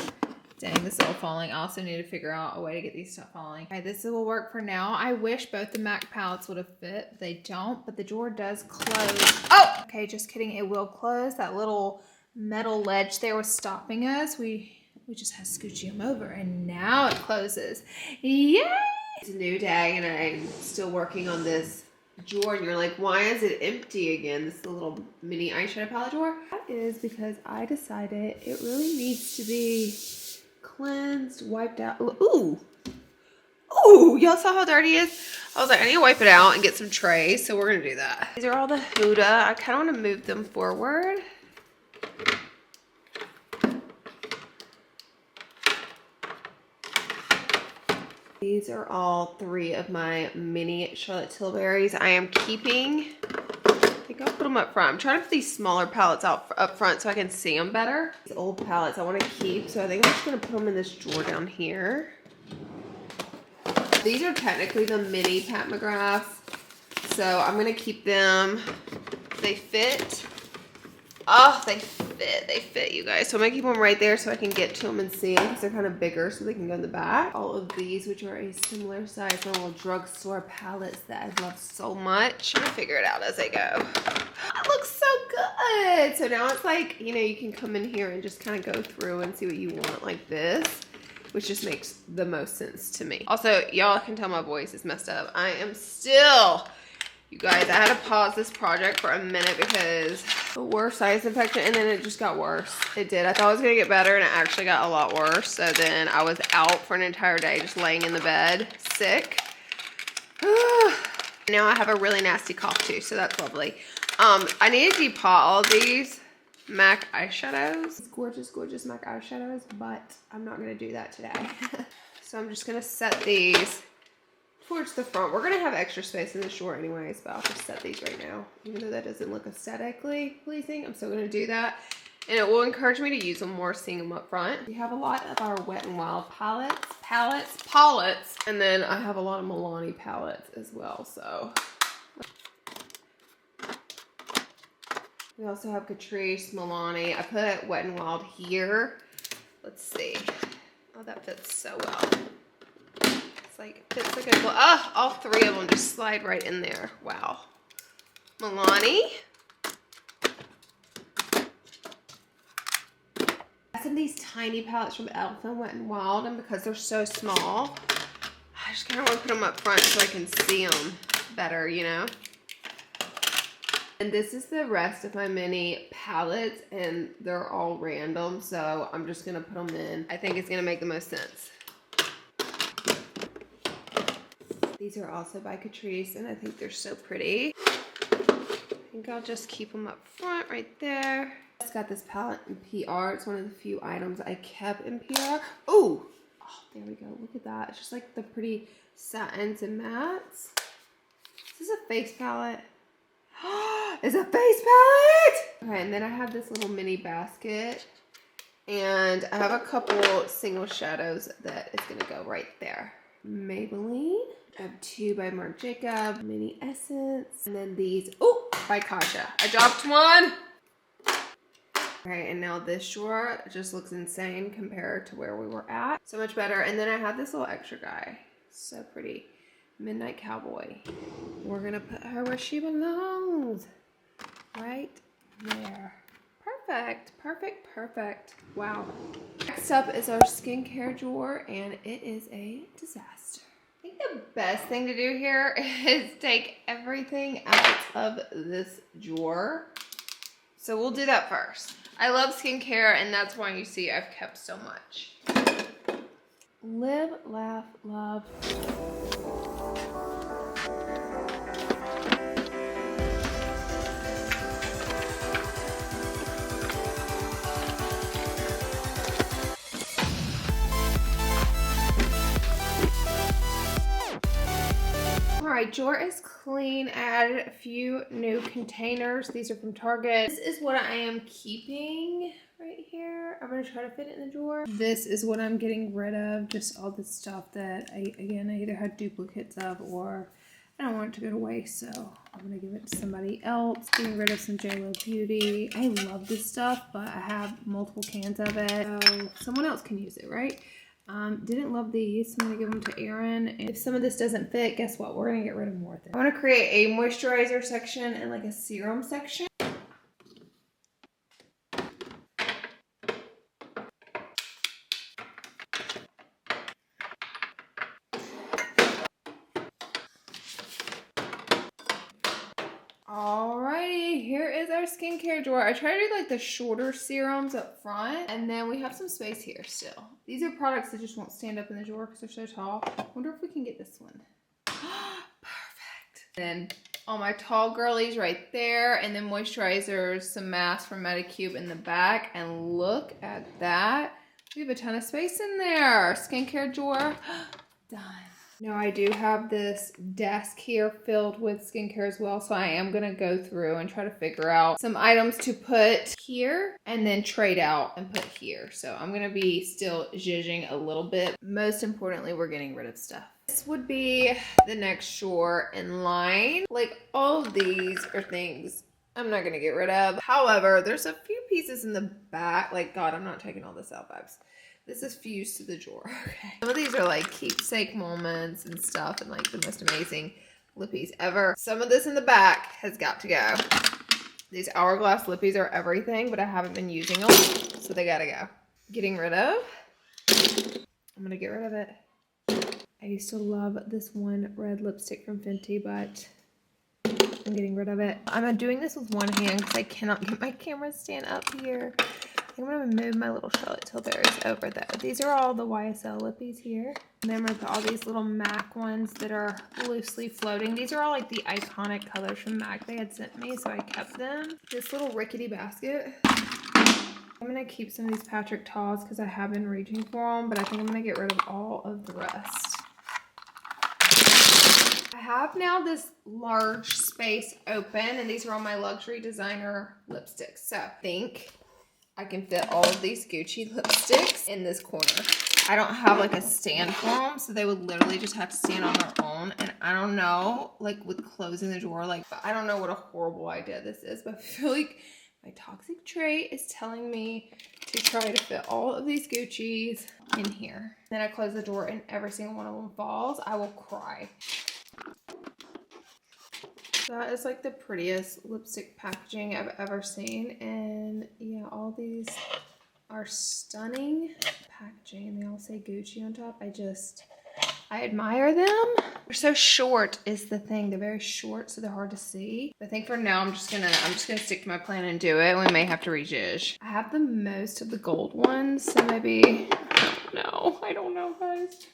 Dang, this is all falling. I also need to figure out a way to get these stuff falling. Okay, this will work for now. I wish both the MAC palettes would have fit. They don't, but the drawer does close. Oh! Okay, just kidding. It will close. That little metal ledge there was stopping us. We just had to scooch them over, and now it closes. Yay! It's a new day, and I'm still working on this drawer, and you're like, why is it empty again? This is a little mini eyeshadow palette drawer. That is because I decided it really needs to be cleansed, wiped out. Ooh, y'all saw how dirty it is? I was like, I need to wipe it out and get some trays, so we're gonna do that. These are all the Huda. I kind of want to move them forward. These are all 3 of my mini Charlotte Tilbury's. I am keeping, I think I'll put them up front. I'm trying to put these smaller palettes up front so I can see them better. These old palettes I want to keep, so I think I'm just going to put them in this drawer down here. These are technically the mini Pat McGrath, so I'm going to keep them. They fit. Oh, they fit, you guys. So I'm gonna keep them right there so I can get to them and see them because they're kind of bigger so they can go in the back. All of these, which are a similar size, my little drugstore palettes that I love so much. I'm gonna figure it out as I go. It looks so good. So now it's like, you know, you can come in here and just kind of go through and see what you want like this, which just makes the most sense to me. Also, y'all can tell my voice is messed up. I am still... You guys, I had to pause this project for a minute because the worst sinus infection, and then it just got worse. It did. I thought it was gonna get better, and it actually got a lot worse. So then I was out for an entire day, just laying in the bed, sick. Now I have a really nasty cough too, so that's lovely. I need to depot all of these MAC eyeshadows. It's gorgeous, gorgeous MAC eyeshadows, but I'm not gonna do that today. So I'm just gonna set these towards the front. We're gonna have extra space in the drawer anyways, but I'll just set these right now. Even though that doesn't look aesthetically pleasing, I'm still gonna do that. And it will encourage me to use them more, seeing them up front. We have a lot of our Wet n Wild palettes. And then I have a lot of Milani palettes as well, so. We also have Catrice, Milani. I put Wet n Wild here. Let's see. Oh, that fits so well. Like fits like a glove. Oh, all three of them just slide right in there. Wow. Milani. I have some of these tiny palettes from Elf and Wet n Wild, and because they're so small, I just kind of want to put them up front so I can see them better, you know? And this is the rest of my mini palettes, and they're all random, so I'm just going to put them in. I think it's going to make the most sense. These are also by Catrice, and I think they're so pretty. I think I'll just keep them up front right there. I just got this palette in PR. It's one of the few items I kept in PR. Ooh! Oh, there we go. Look at that. It's just like the pretty satins and mattes. Is this a face palette? It's a face palette! Okay, and then I have this little mini basket. And I have a couple single shadows that is going to go right there. Maybelline. I have two by Marc Jacob, Mini Essence, and then these, oh, by Kasha. I dropped one. Okay, and now this drawer just looks insane compared to where we were at. So much better. And then I have this little extra guy. So pretty. Midnight Cowboy. We're gonna put her where she belongs. Right there. Perfect, perfect, perfect. Wow. Next up is our skincare drawer, and it is a disaster. I think the best thing to do here is take everything out of this drawer. So we'll do that first. I love skincare, and that's why you see I've kept so much. Live, laugh, love. Alright, drawer is clean. I added a few new containers. These are from Target. This is what I am keeping right here. I'm going to try to fit it in the drawer. This is what I'm getting rid of. Just all the stuff that I either had duplicates of or I don't want it to go to waste. So I'm going to give it to somebody else. Getting rid of some JLo Beauty. I love this stuff, but I have multiple cans of it. So someone else can use it, right? Didn't love these, so I'm going to give them to Erin. And if some of this doesn't fit, guess what? We're going to get rid of more things. I want to create a moisturizer section and like a serum section. Alrighty, here is our skincare drawer. I try to do like the shorter serums up front, and then we have some space here still. These are products that just won't stand up in the drawer because they're so tall. I wonder if we can get this one. Perfect. Then all my tall girlies right there, and then moisturizers, some masks from Medicube in the back, and look at that. We have a ton of space in there. Skincare drawer, done. Now I do have this desk here filled with skincare as well, so I am going to go through and try to figure out some items to put here and then trade out and put here. So I'm going to be still zhuzhing a little bit. Most importantly, we're getting rid of stuff. This would be the next drawer in line. Like all of these are things I'm not gonna get rid of. However, there's a few pieces in the back. Like, God, I'm not taking all this out, vibes. This is fused to the drawer. Okay. Some of these are like keepsake moments and stuff and like the most amazing lippies ever. Some of this in the back has got to go. These hourglass lippies are everything, but I haven't been using them, so they gotta go. Getting rid of. I'm gonna get rid of it. I used to love this one red lipstick from Fenty, but I'm getting rid of it. I'm doing this with one hand because I cannot get my camera stand up here. I think I'm gonna move my little Charlotte Tilbury's over there. These are all the YSL lippies here. And then I'm gonna put all these little MAC ones that are loosely floating. These are all like the iconic colors from MAC they had sent me, so I kept them. This little rickety basket. I'm gonna keep some of these Patrick Ta's because I have been reaching for them, but I think I'm gonna get rid of all of the rest. I have now this large space open, and these are all my luxury designer lipsticks. So I think I can fit all of these Gucci lipsticks in this corner. I don't have like a stand for them, so they would literally just have to stand on their own. And I don't know, like with closing the drawer, like, I don't know what a horrible idea this is, but I feel like my toxic trait is telling me to try to fit all of these Gucci's in here. Then I close the drawer and every single one of them falls. I will cry. That is like the prettiest lipstick packaging I've ever seen. And yeah, all these are stunning packaging and they all say Gucci on top. I admire them. They're so short is the thing. They're very short, so they're hard to see. I think for now I'm just gonna stick to my plan and do it. We may have to rejudge. I have the most of the gold ones, so maybe, I don't know guys.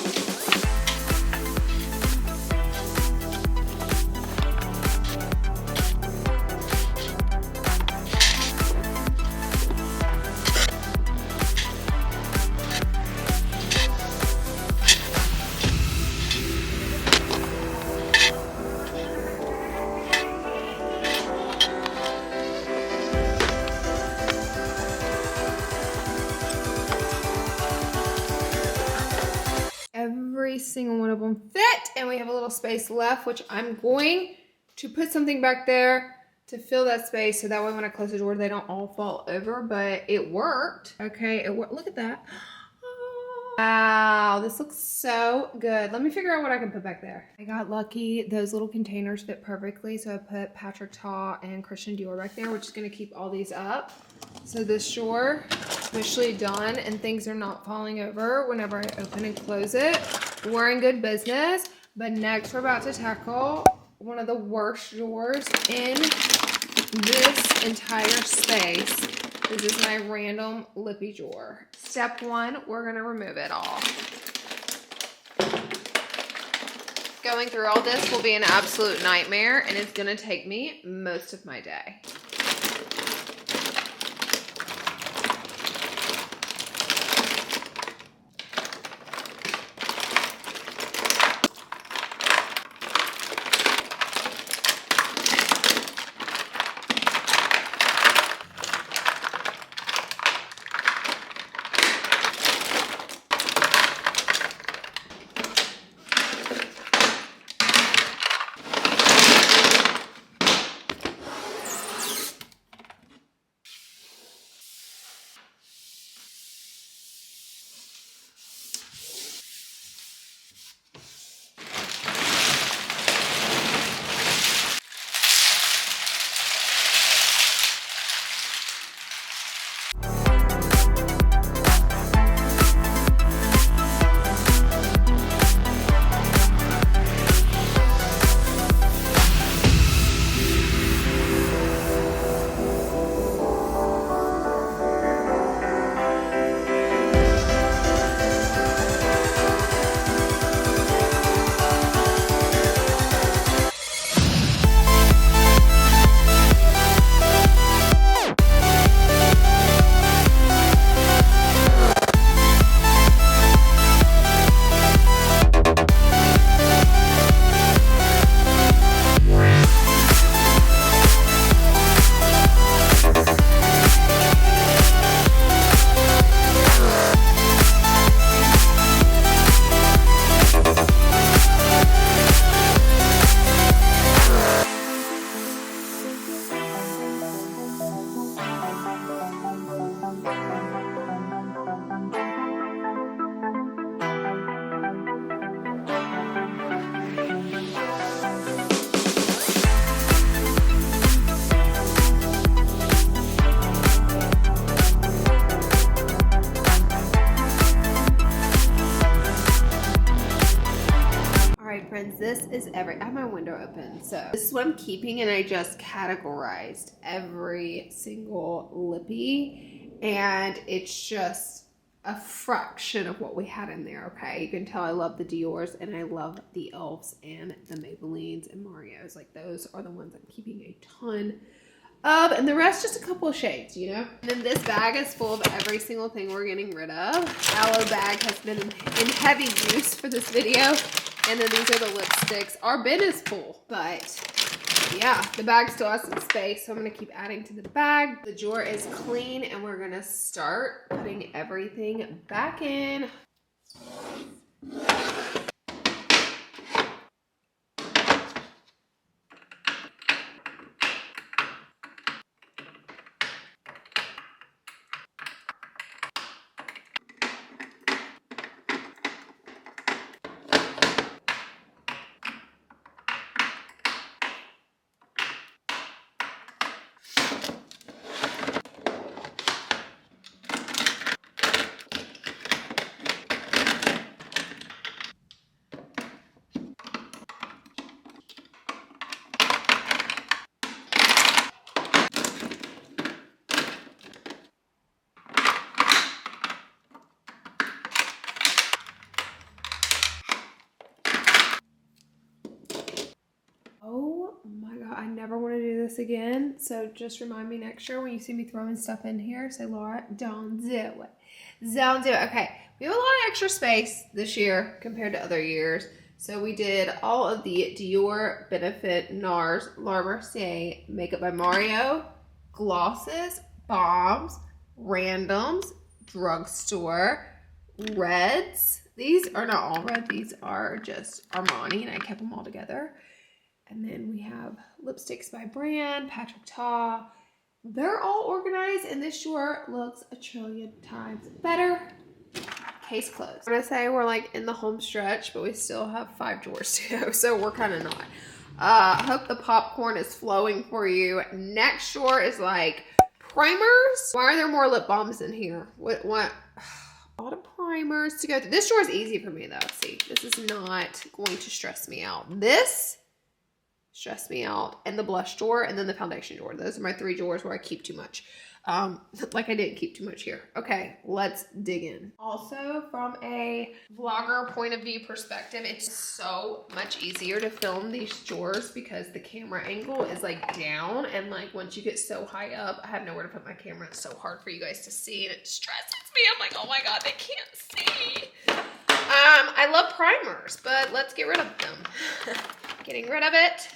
Every single one of them fit, and we have a little space left, which I'm going to put something back there to fill that space so that way when I close the door they don't all fall over. But it worked. Okay, it worked. Look at that. Wow, this looks so good. Let me figure out what I can put back there. I got lucky. Those little containers fit perfectly, so I put Patrick Ta and Christian Dior back there, which is going to keep all these up. So this drawer is officially done and things are not falling over whenever I open and close it. We're in good business. But next we're about to tackle one of the worst drawers in this entire space. This is my random lippy drawer. Step one, we're gonna remove it all. Going through all this will be an absolute nightmare and it's gonna take me most of my day. is I have my window open. So this is what I'm keeping, and I just categorized every single lippy, and it's just a fraction of what we had in there, okay? You can tell I love the Dior's and I love the Elves and the Maybellines and Marios. Like, those are the ones I'm keeping a ton of, and the rest just a couple of shades, you know? And then this bag is full of every single thing we're getting rid of. Aloe bag has been in heavy use for this video. And then these are the lipsticks. Our bin is full, but yeah, the bag still has some space, so I'm gonna keep adding to the bag. The drawer is clean, and we're gonna start putting everything back in. Oh my God, I never want to do this again. So just remind me next year when you see me throwing stuff in here, say, Laura, don't do it. Don't do it. Okay, we have a lot of extra space this year compared to other years. So we did all of the Dior, Benefit, NARS, Laura Mercier, Makeup by Mario, glosses, bombs, randoms, drugstore, reds. These are not all red. These are just Armani, and I kept them all together. And then we have lipsticks by brand, Patrick Ta. They're all organized, and this drawer looks a trillion times better. Case closed. I'm gonna say we're like in the home stretch, but we still have 5 drawers to go, so we're kind of not. I hope the popcorn is flowing for you. Next drawer is like primers. Why are there more lip balms in here? What? A lot of primers to go through. This drawer is easy for me though. See, this is not going to stress me out. This stress me out, and the blush drawer, and then the foundation drawer. Those are my 3 drawers where I keep too much. Like I didn't keep too much here. Okay, let's dig in. Also, from a vlogger point of view perspective, it's so much easier to film these drawers because the camera angle is like down, and like once you get so high up, I have nowhere to put my camera. It's so hard for you guys to see, and it stresses me. I'm like, oh my God, they can't see. I love primers, but let's get rid of them. Getting rid of it.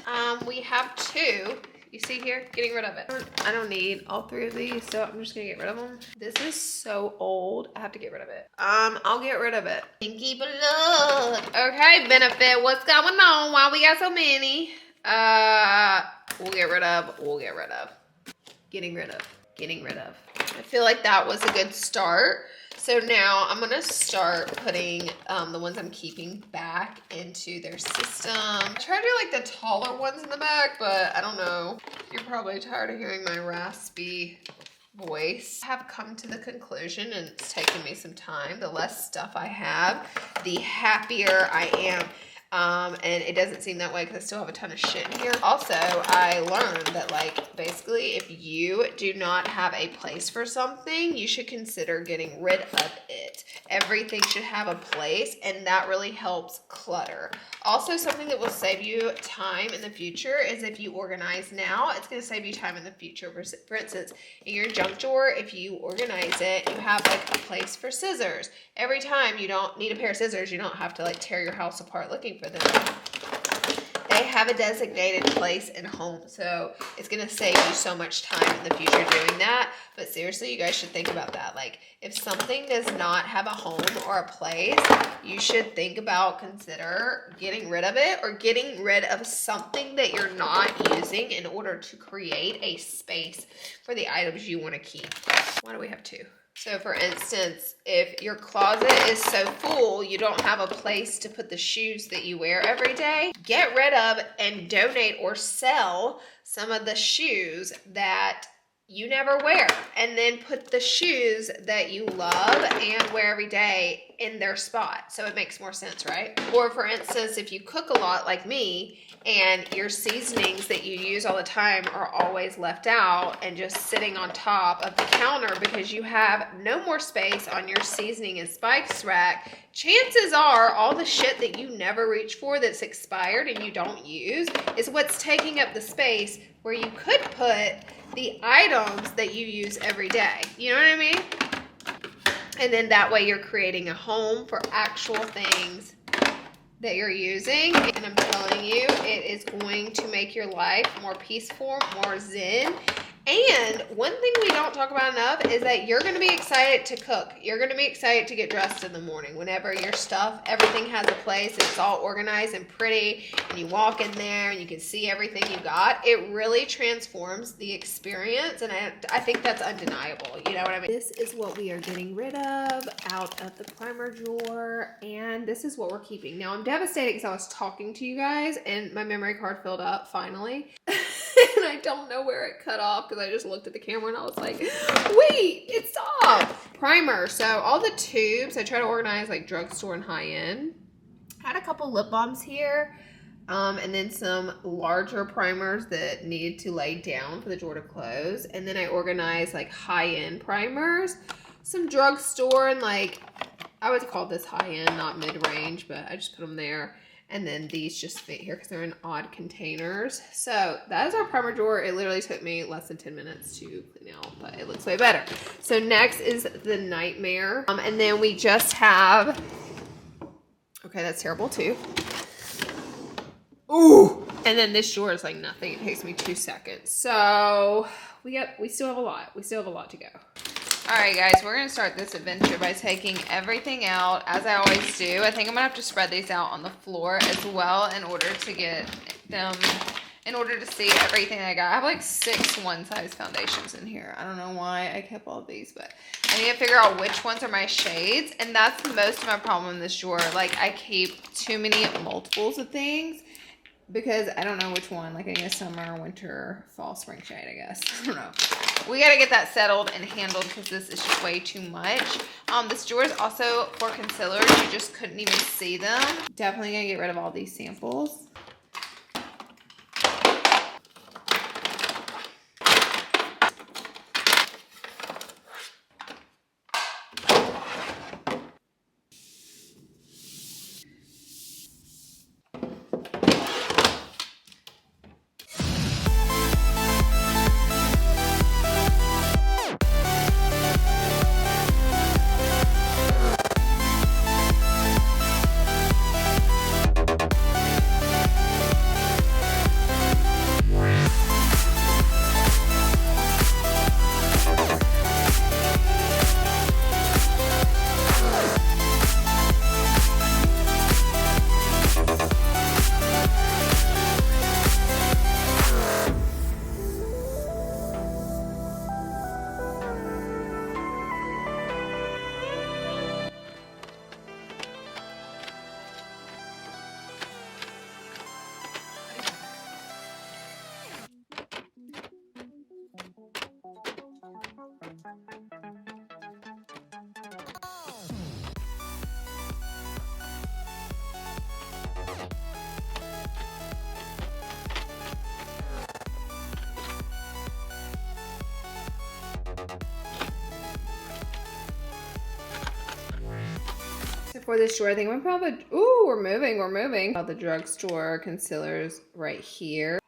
We have 2. You see here? Getting rid of it. I don't need all 3 of these, so I'm just gonna get rid of them. This is so old. I have to get rid of it. I'll get rid of it. Pinky blood. Okay, Benefit. What's going on? Why we got so many? We'll get rid of. We'll get rid of. Getting rid of. Getting rid of. I feel like that was a good start. So now I'm gonna start putting the ones I'm keeping back into their system. I try to do like the taller ones in the back, but I don't know. You're probably tired of hearing my raspy voice. I have come to the conclusion, and it's taken me some time, the less stuff I have, the happier I am. And it doesn't seem that way because I still have a ton of shit in here. Also, I learned that like basically if you do not have a place for something, you should consider getting rid of it. Everything should have a place, and that really helps clutter. Also, something that will save you time in the future is if you organize now, it's going to save you time in the future. For instance, in your junk drawer, if you organize it, you have like a place for scissors. Every time you don't need a pair of scissors, you don't have to like tear your house apart looking for them. They have a designated place and home, so it's going to save you so much time in the future doing that. But seriously, you guys should think about that. Like, if something does not have a home or a place, you should think about, consider getting rid of it, or getting rid of something that you're not using in order to create a space for the items you want to keep. Why do we have 2? So for instance, if your closet is so full, you don't have a place to put the shoes that you wear every day, get rid of and donate or sell some of the shoes that you never wear, and then put the shoes that you love and wear every day in their spot. So it makes more sense, right? Or for instance, if you cook a lot like me and your seasonings that you use all the time are always left out and just sitting on top of the counter because you have no more space on your seasoning and spice rack, chances are all the shit that you never reach for that's expired and you don't use is what's taking up the space where you could put the items that you use every day. You know what I mean? And then that way you're creating a home for actual things that you're using. And I'm telling you, it is going to make your life more peaceful, more zen. And one thing we don't talk about enough is that you're going to be excited to cook. You're going to be excited to get dressed in the morning whenever your stuff, everything has a place, it's all organized and pretty, and you walk in there and you can see everything you got. It really transforms the experience, and I think that's undeniable. You know what I mean? This is what we are getting rid of out of the primer drawer, and this is what we're keeping. Now, I'm devastated because I was talking to you guys, and my memory card filled up finally. And I don't know where it cut off because I just looked at the camera and I was like, wait, it stopped. Primer. So all the tubes, I try to organize like drugstore and high-end. I had a couple lip balms here. And then some larger primers that needed to lay down for the drawer to close. And then I organized like high-end primers. Some drugstore and like, I would call this high-end, not mid-range, but I just put them there. And then these just fit here because they're in odd containers. So that is our primer drawer. It literally took me less than 10 minutes to clean out, but it looks way better. So next is the Nightmare. And then we just have, okay, that's terrible too. Ooh. And then this drawer is like nothing. It takes me 2 seconds. So we still have a lot. We still have a lot to go. All right, guys, we're going to start this adventure by taking everything out, as I always do. I think I'm going to have to spread these out on the floor as well in order to get them, in order to see everything I got. I have like 6 one-size foundations in here. I don't know why I kept all of these, but I need to figure out which ones are my shades, and that's most of my problem in this drawer. Like, I keep too many multiples of things because I don't know which one. Like, I need a summer, winter, fall, spring shade, I guess. I don't know. We got to get that settled and handled because this is just way too much. This drawer is also for concealers. You just couldn't even see them. Definitely going to get rid of all these samples. For this drawer, I think I'm probably, ooh, we're moving. The drugstore concealers right here.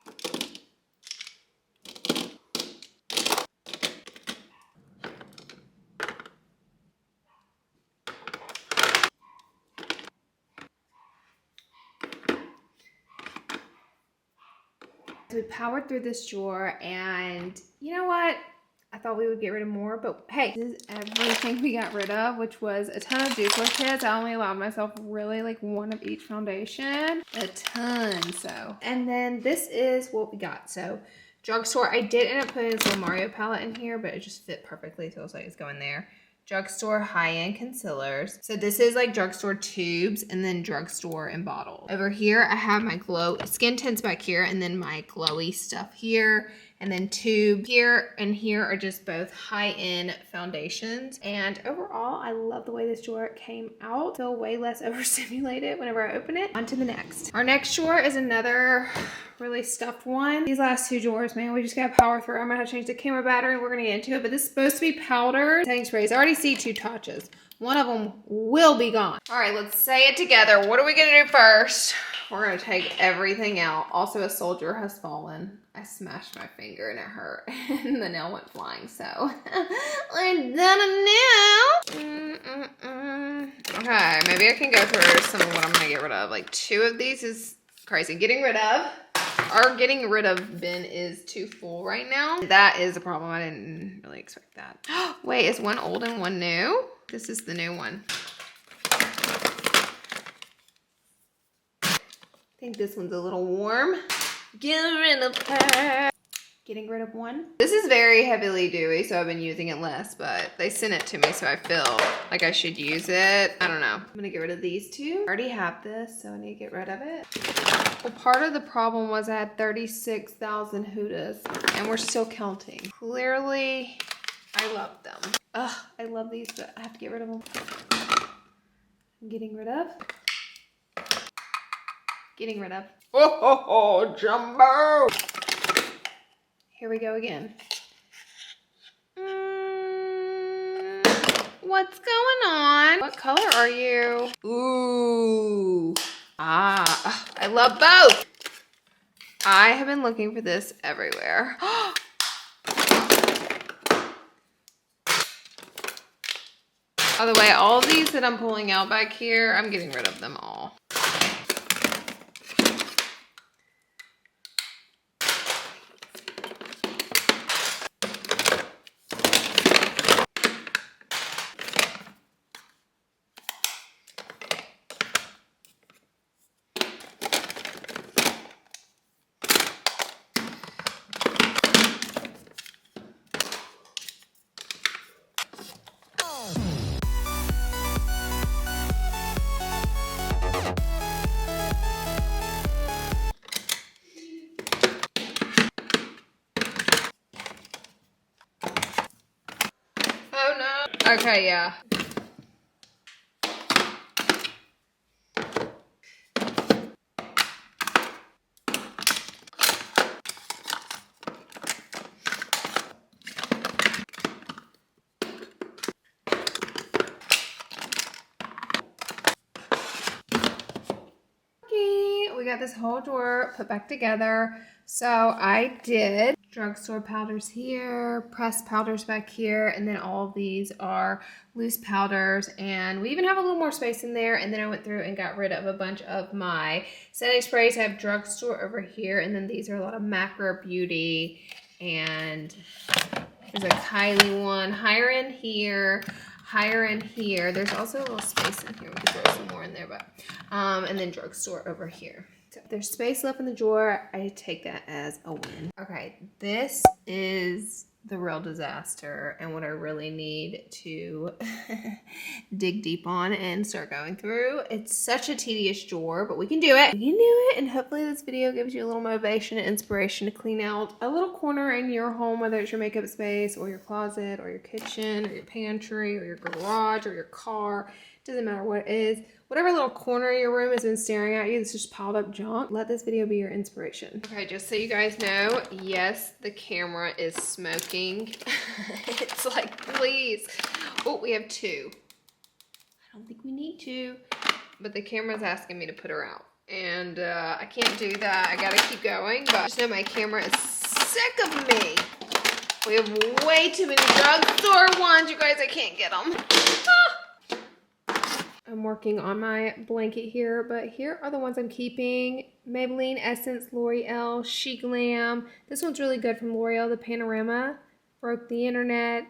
So we powered through this drawer, and you know what? I thought we would get rid of more, but hey, this is everything we got rid of, which was a ton of duplicates. I only allowed myself really like one of each foundation, a ton. So, and then this is what we got. So drugstore, I did end up putting this little Mario palette in here, but it just fit perfectly. So it was like, it's going there. Drugstore high-end concealers. So this is like drugstore tubes and then drugstore and bottle. Over here, I have my glow skin tints back here and then my glowy stuff here. And then tube here and here are just both high-end foundations. And overall, I love the way this drawer came out. Feel way less overstimulated whenever I open it. On to the next. Our next drawer is another really stuffed one. These last two drawers, man, we just gotta power through. I'm gonna have to change the camera battery. We're gonna get into it, but this is supposed to be powdered setting sprays. I already see 2 touches. One of them will be gone. All right, let's say it together. What are we gonna do first? We're gonna take everything out. Also, a soldier has fallen. I smashed my finger and it hurt, and the nail went flying, so we're done now. Okay, maybe I can go through some of what I'm gonna get rid of. Like 2 of these is crazy. Getting rid of bin is too full right now. That is a problem. I didn't really expect that. Wait, is one old and one new? This is the new one. I think this one's a little warm. Get rid of her. Getting rid of one. This is very heavily dewy, so I've been using it less, but they sent it to me, so I feel like I should use it. I don't know. I'm gonna get rid of these 2. I already have this, so I need to get rid of it. Well, part of the problem was I had 36,000 Hudas, and we're still counting. Clearly, I love them. Ugh, I love these, but I have to get rid of them. I'm getting rid of. Getting rid of. Oh, Jumbo! Here we go again. What's going on? What color are you? Ooh. Ah, I love both. I have been looking for this everywhere. By the way, all of these that I'm pulling out back here, I'm getting rid of them all. Oh no. Okay, yeah. We got this whole drawer put back together. So I did drugstore powders here, pressed powders back here, and then all of these are loose powders, and we even have a little more space in there. And then I went through and got rid of a bunch of my setting sprays. I have drugstore over here, and then these are a lot of Macro Beauty, and there's a Kylie one higher in here, higher in here. There's also a little space in here. We could throw some more in there, but and then drugstore over here. So if there's space left in the drawer, I take that as a win. Okay, this is the real disaster and what I really need to dig deep on and start going through. It's such a tedious drawer, but we can do it. We can do it, and hopefully this video gives you a little motivation and inspiration to clean out a little corner in your home, whether it's your makeup space or your closet or your kitchen or your pantry or your garage or your car. Doesn't matter what it is. Whatever little corner of your room has been staring at you that's just piled up junk, let this video be your inspiration. Okay, just so you guys know, yes, the camera is smoking. It's like, please. Oh, we have 2. I don't think we need 2, but the camera's asking me to put her out. And I can't do that. I gotta keep going, but just know my camera is sick of me. We have way too many drugstore ones, you guys. I can't get them. I'm working on my blanket here, but here are the ones I'm keeping. Maybelline Essence, L'Oreal, She Glam. This one's really good from L'Oreal, the Panorama. Broke the internet.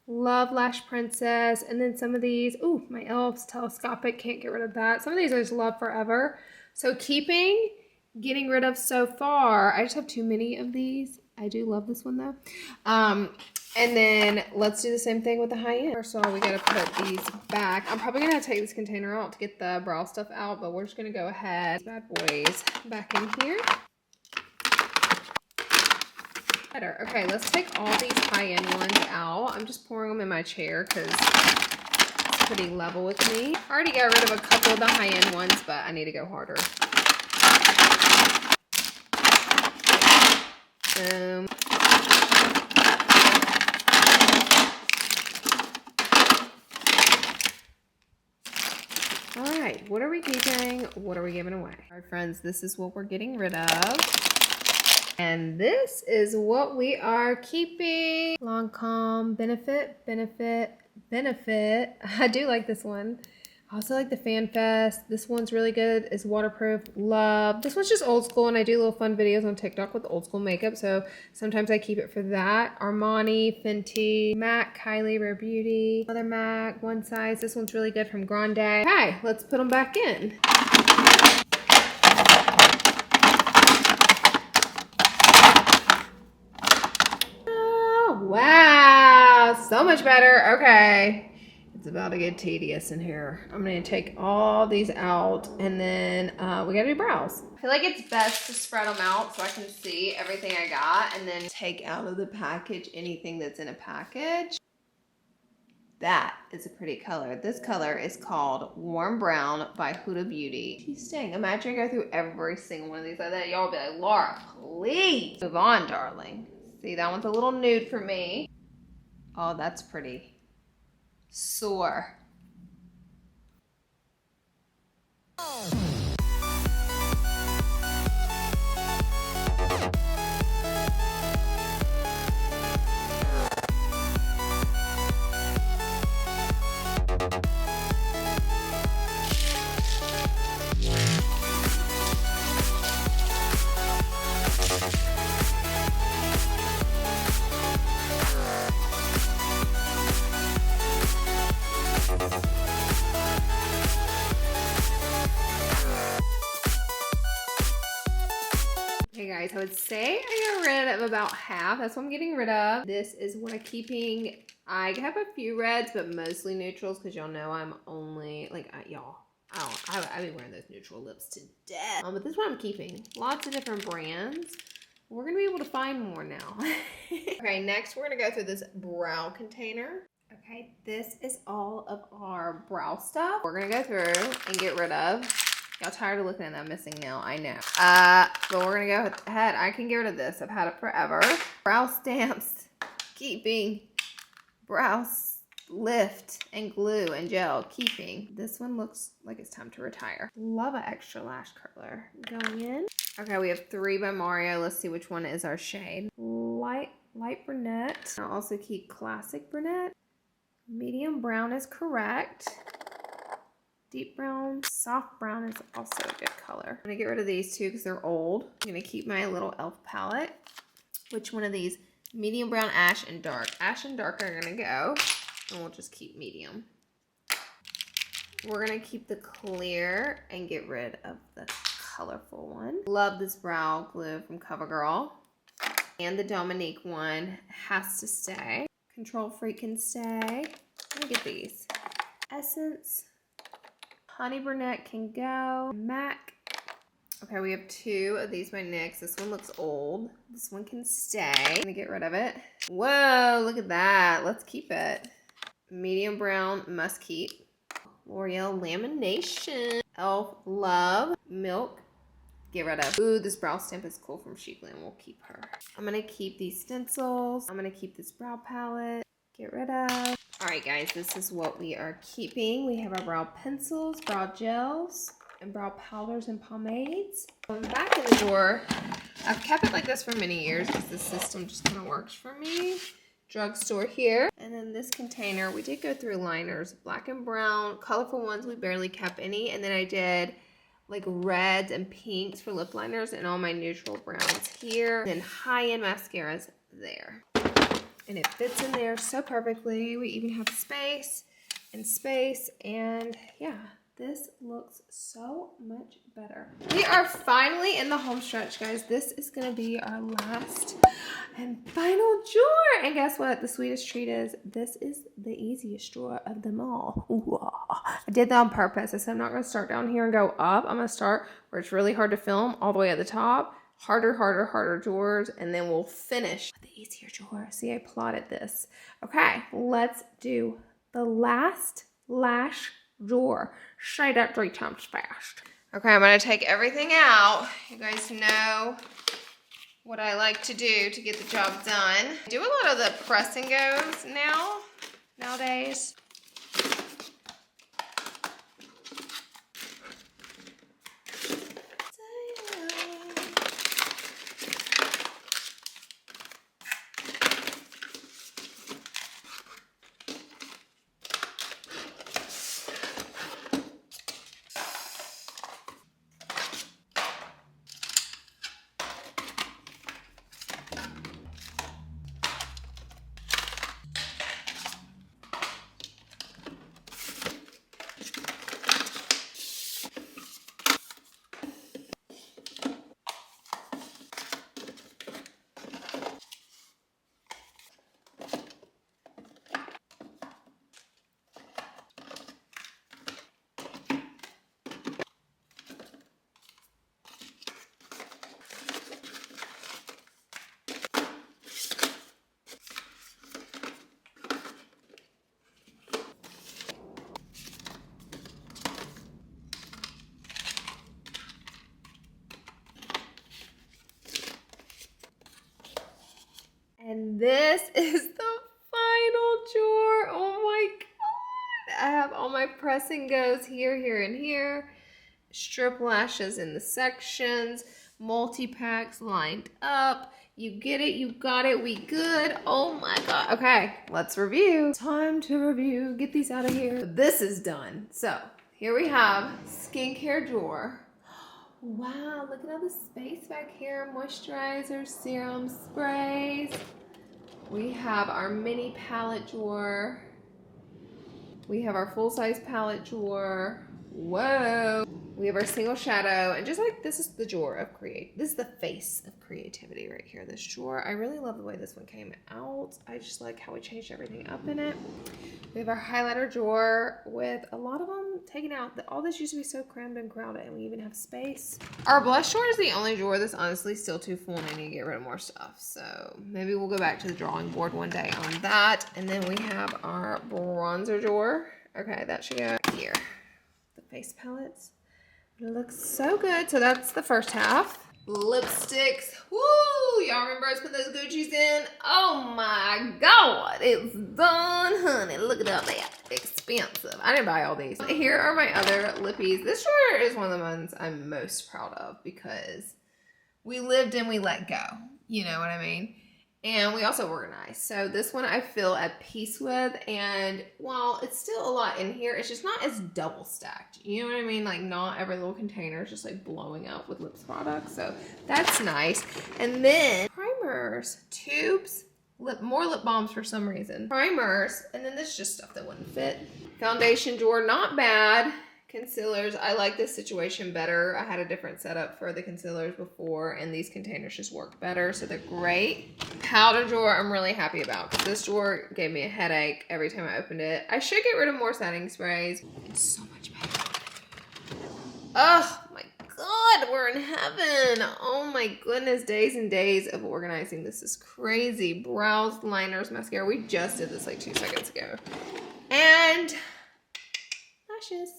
Love Lash Princess. And then some of these, ooh, my e.l.f.'s Telescopic, can't get rid of that. Some of these I just love forever. So keeping, getting rid of so far. I just have too many of these. I do love this one though. And then let's do the same thing with the high end. First of all, we gotta put these back. I'm probably gonna take this container out to get the brow stuff out, but we're just gonna go ahead. Bad boys back in here. Better. Okay, let's take all these high-end ones out. I'm just pouring them in my chair because it's pretty level with me. I already got rid of a couple of the high-end ones, but I need to go harder. Boom. All right, what are we keeping? What are we giving away? All right, friends, this is what we're getting rid of. And this is what we are keeping. Lancome, benefit. I do like this one. I also like the Fan Fest. This one's really good. It's waterproof. Love. This one's just old school, and I do little fun videos on TikTok with old school makeup, so sometimes I keep it for that. Armani, Fenty, MAC, Kylie, Rare Beauty, another MAC, one size. This one's really good from Grande. Okay, let's put them back in. Oh, wow, so much better. Okay. It's about to get tedious in here. I'm gonna take all these out, and then we gotta do brows. I feel like it's best to spread them out so I can see everything I got, and then take out of the package anything that's in a package. That is a pretty color. This color is called Warm Brown by Huda Beauty. She's staying. Imagine I go through every single one of these like that. Y'all be like, Laura, please move on, darling. See, that one's a little nude for me. Oh, that's pretty. Sore. Okay guys, I would say I got rid of about half. That's what I'm getting rid of. This is what I'm keeping. I have a few reds, but mostly neutrals because y'all know I'm only, like, I be wearing those neutral lips to death. But this is what I'm keeping. Lots of different brands. We're going to be able to find more now. Okay, next we're going to go through this brow container. Okay, this is all of our brow stuff. We're going to go through and get rid of. Y'all tired of looking at that missing nail, I know. But we're gonna go ahead. I can get rid of this. I've had it forever. Brow stamps, keeping. Brow lift and glue and gel, keeping. This one looks like it's time to retire. Love an extra lash curler going in. Okay, we have 3 by Mario. Let's see which one is our shade. Light brunette. I'll also keep classic brunette. Medium brown is correct. Deep brown, soft brown is also a good color. I'm gonna get rid of these two because they're old. I'm gonna keep my little e.l.f. palette. Which one of these? Medium brown, ash, and dark. Ash and dark are gonna go, and we'll just keep medium. We're gonna keep the clear and get rid of the colorful one. Love this brow glue from CoverGirl. And the Dominique one has to stay. Control Freak can stay. Let me get these. Essence. Honey Brunette can go. MAC. Okay, we have 2 of these by NYX. This one looks old. This one can stay. I'm gonna get rid of it. Whoa, look at that. Let's keep it. Medium brown, must keep. L'Oreal Lamination. e.l.f. Love. Milk. Get rid of. Ooh, this brow stamp is cool from Chic Glam. We'll keep her. I'm gonna keep these stencils. I'm gonna keep this brow palette. Get rid of. All right, guys, this is what we are keeping. We have our brow pencils, brow gels, and brow powders and pomades. Back in the drawer, I've kept it like this for many years because the system just kind of works for me. Drugstore here. And then this container, we did go through liners, black and brown, colorful ones, we barely kept any. And then I did like reds and pinks for lip liners and all my neutral browns here. And then high-end mascaras there. And it fits in there so perfectly. We even have space, and yeah, this looks so much better. We are finally in the home stretch, guys. This is gonna be our last and final drawer. And guess what? The sweetest treat is, this is the easiest drawer of them all. Ooh, I did that on purpose. I said I'm not gonna start down here and go up. I'm gonna start where it's really hard to film, all the way at the top. harder drawers, and then we'll finish with the easier drawer. See, I plotted this. Okay, let's do the last lash drawer. Say that 3 times fast. Okay, I'm gonna take everything out. You guys know what I like to do to get the job done. I do a lot of the press and goes nowadays. And this is the final drawer. Oh my God. I have all my press and goes here, here, and here. Strip lashes in the sections. Multi-packs lined up. You get it, you got it, we good. Oh my God. Okay, let's review. Time to review. Get these out of here. This is done. So here we have skincare drawer. Wow, look at all the space back here. Moisturizer, serum, sprays. We have our mini palette drawer. We have our full-size palette drawer. Whoa. We have our single shadow, and just like this is the drawer of this is the face of creativity right here, this drawer. I really love the way this one came out. I just like how we changed everything up in it. We have our highlighter drawer with a lot of them taken out. All this used to be so crammed and crowded, and we even have space. Our blush drawer is the only drawer that's honestly still too full, and I need to get rid of more stuff. So maybe we'll go back to the drawing board one day on that. And then we have our bronzer drawer. Okay, that should go here. The face palettes. It looks so good. So that's the first half. Lipsticks. Woo! Y'all remember us put those Gucci's in? Oh my God. It's done, honey. Look at all that. Expensive. I didn't buy all these. Here are my other lippies. This drawer is one of the ones I'm most proud of because we lived and we let go. You know what I mean? And we also organized. So this one I feel at peace with. And while it's still a lot in here, it's just not as double stacked. You know what I mean? Like not every little container is just like blowing up with lips products. So that's nice. And then primers, tubes, more lip balms for some reason. Primers, and then this is just stuff that wouldn't fit. Foundation drawer, not bad. Concealers, I like this situation better. I had a different setup for the concealers before, and these containers just work better, so they're great. Powder drawer, I'm really happy about, because this drawer gave me a headache every time I opened it. I should get rid of more setting sprays. It's so much better. Oh my God, we're in heaven. Oh my goodness, days and days of organizing. This is crazy. Brows, liners, mascara. We just did this like 2 seconds ago. And lashes.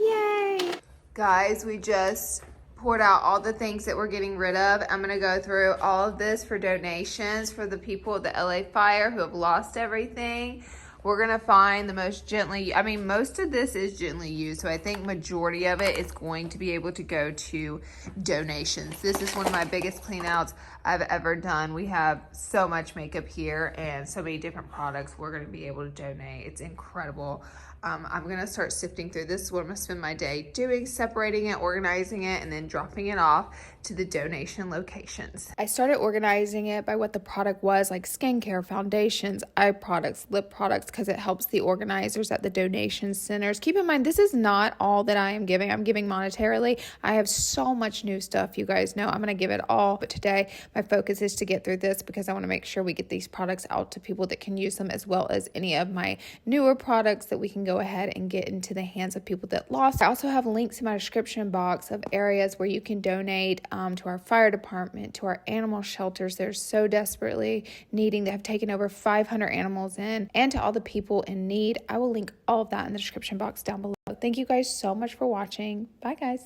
Yay! Guys, we just poured out all the things that we're getting rid of. I'm gonna go through all of this for donations for the people at the LA fire who have lost everything. We're gonna find the most gently, I mean, most of this is gently used, so I think majority of it is going to be able to go to donations. This is one of my biggest clean outs I've ever done. We have so much makeup here and so many different products we're gonna be able to donate. It's incredible. I'm gonna start sifting through this. Is what I'm gonna spend my day doing, separating it, organizing it, and then dropping it off to the donation locations. I started organizing it by what the product was, like skincare, foundations, eye products, lip products, because it helps the organizers at the donation centers. Keep in mind, this is not all that I am giving. I'm giving monetarily. I have so much new stuff, you guys know. I'm gonna give it all but today, My focus is to get through this because I want to make sure we get these products out to people that can use them, as well as any of my newer products that we can go ahead and get into the hands of people that lost. I also have links in my description box of areas where you can donate to our fire department, to our animal shelters. They're so desperately needing. They have taken over 500 animals in, and to all the people in need. I will link all of that in the description box down below. Thank you guys so much for watching. Bye, guys.